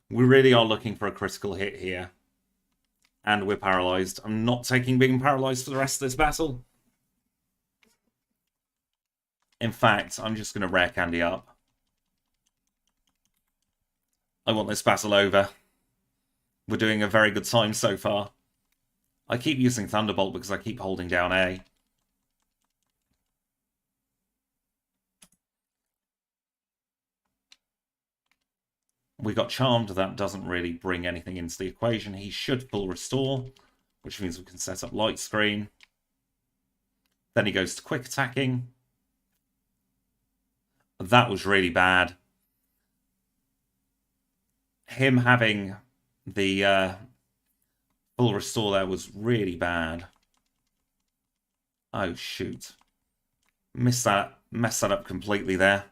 We really are looking for a critical hit here. And we're paralysed. I'm not taking being paralysed for the rest of this battle. In fact, I'm just going to Rare Candy up. I want this battle over. We're doing a very good time so far. I keep using Thunderbolt because I keep holding down A. We got Charmed. That doesn't really bring anything into the equation. He should full restore, which means we can set up Light Screen. Then he goes to Quick Attacking. That was really bad. Him having the full restore there was really bad. Oh, shoot. Messed that up completely there.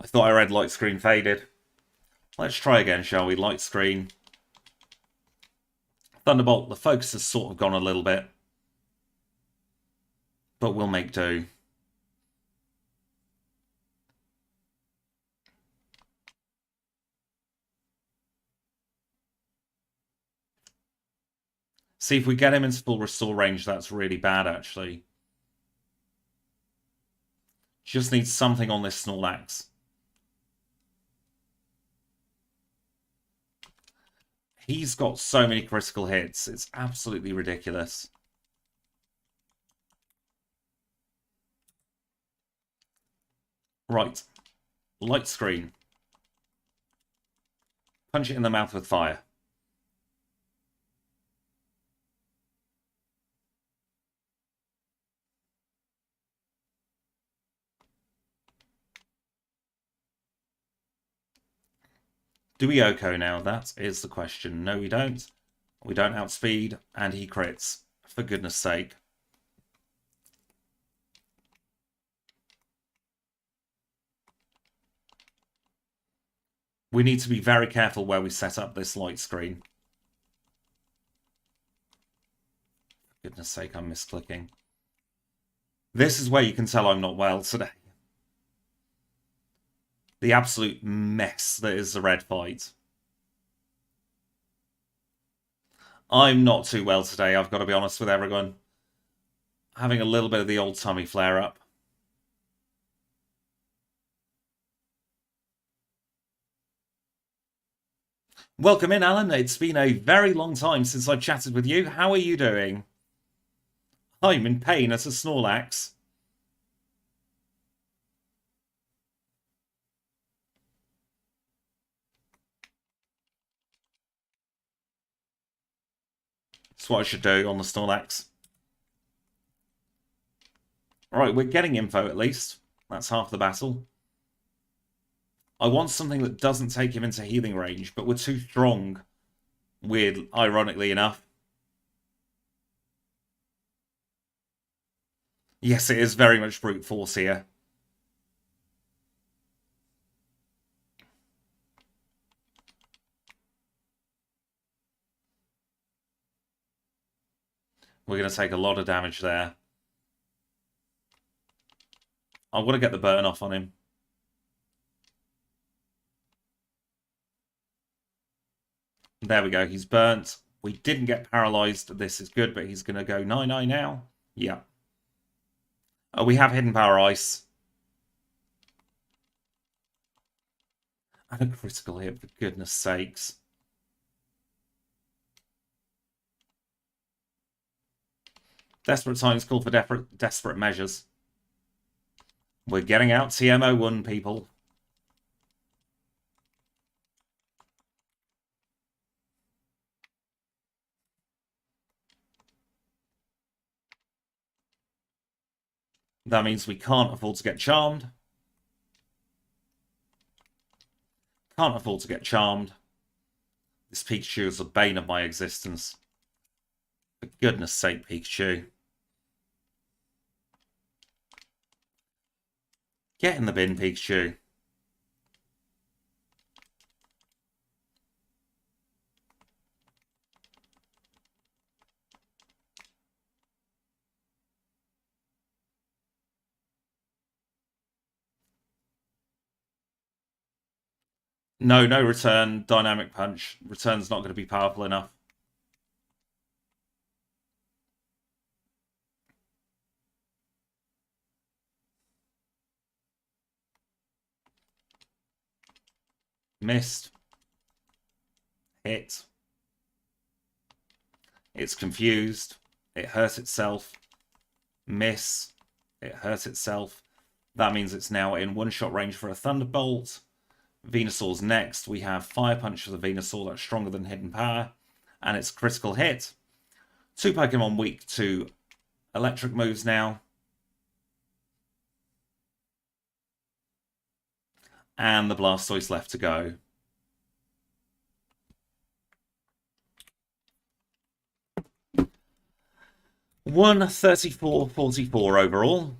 I thought I read Light Screen faded. Let's try again, shall we? Light Screen. Thunderbolt, the focus has sort of gone a little bit. But we'll make do. See, if we get him into full restore range, that's really bad, actually. Just needs something on this Snorlax. He's got so many critical hits. It's absolutely ridiculous. Right. Light Screen. Punch it in the mouth with fire. Do we OHKO now? That is the question. No, we don't. We don't outspeed, and he crits. For goodness sake. We need to be very careful where we set up this Light Screen. For goodness sake, I'm misclicking. This is where you can tell I'm not well today. The absolute mess that is the red fight. I'm not too well today, I've got to be honest with everyone. Having a little bit of the old tummy flare-up. Welcome in, Alan. It's been a very long time since I've chatted with you. How are you doing? I'm in pain as a Snorlax. That's what I should do on the Snorlax. Alright, we're getting info at least. That's half the battle. I want something that doesn't take him into healing range, but we're too strong. Weird, ironically enough. Yes, it is very much brute force here. We're going to take a lot of damage there. I want to get the burn off on him. There we go. He's burnt. We didn't get paralyzed. This is good, but he's going to go 9-9 now. Yeah. Oh, we have hidden power ice. And a critical hit, for goodness sakes. Desperate times call for desperate measures. We're getting out TMO1, people. That means we can't afford to get charmed. Can't afford to get charmed. This Pikachu is the bane of my existence. For goodness sake, Pikachu. Get in the bin, Pikachu. No return. Dynamic punch. Return's not going to be powerful enough. Missed. Hit. It's confused. It hurt itself. Miss. It hurt itself. That means it's now in one-shot range for a Thunderbolt. Venusaur's next. We have Fire Punch for the Venusaur. That's stronger than Hidden Power. And it's critical hit. 2 Pokemon weak to electric moves now. And the Blastoise left to go. $134.44 overall.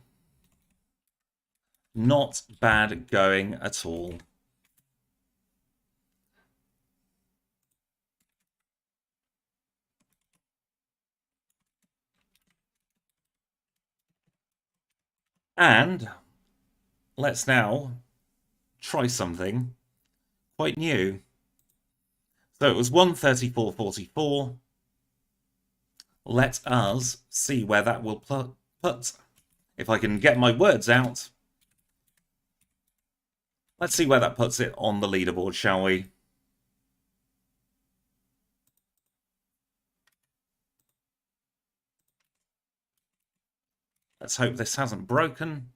Not bad going at all. And let's now try something quite new. So it was 134.44. Let us see where that will put. If I can get my words out. Let's see where that puts it on the leaderboard, shall we? Let's hope this hasn't broken,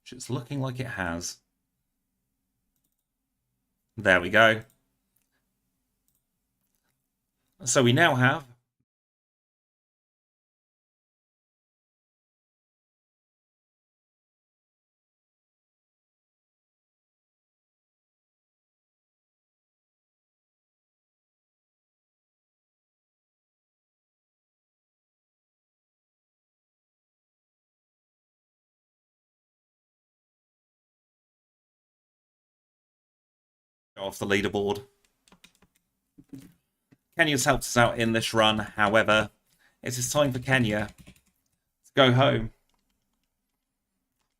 which it's looking like it has. There we go. So we now have off the leaderboard. Kenya's helped us out in this run. However, it is time for Kenya to go home.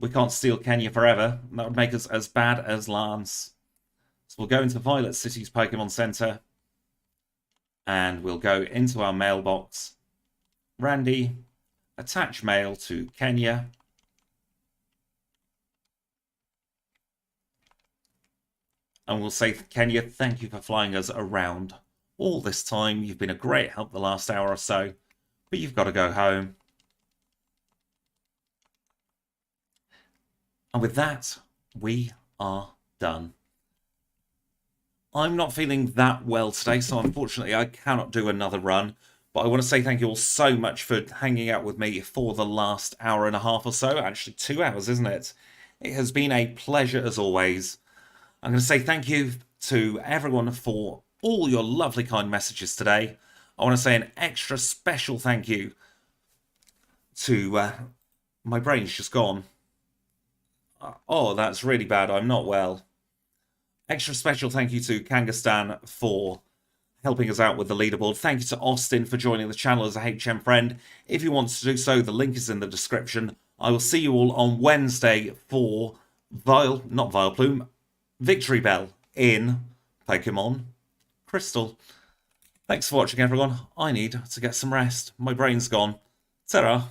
We can't steal Kenya forever. That would make us as bad as Lance. So we'll go into Violet City's Pokemon Center. And we'll go into our mailbox. Randy, attach mail to Kenya. And we'll say, Kenya, thank you for flying us around all this time. You've been a great help the last hour or so, but you've got to go home. And with that, we are done. I'm not feeling that well today, so unfortunately I cannot do another run. But I want to say thank you all so much for hanging out with me for the last hour and a half or so. Actually, 2 hours, isn't it? It has been a pleasure as always. I'm going to say thank you to everyone for all your lovely, kind messages today. I want to say an extra special thank you to... my brain's just gone. Oh, that's really bad. I'm not well. Extra special thank you to Kangastan for helping us out with the leaderboard. Thank you to Austin for joining the channel as a HM friend. If you want to do so, the link is in the description. I will see you all on Wednesday for Victory Bell in Pokemon Crystal. Thanks for watching, everyone. I need to get some rest. My brain's gone. Ta-ra.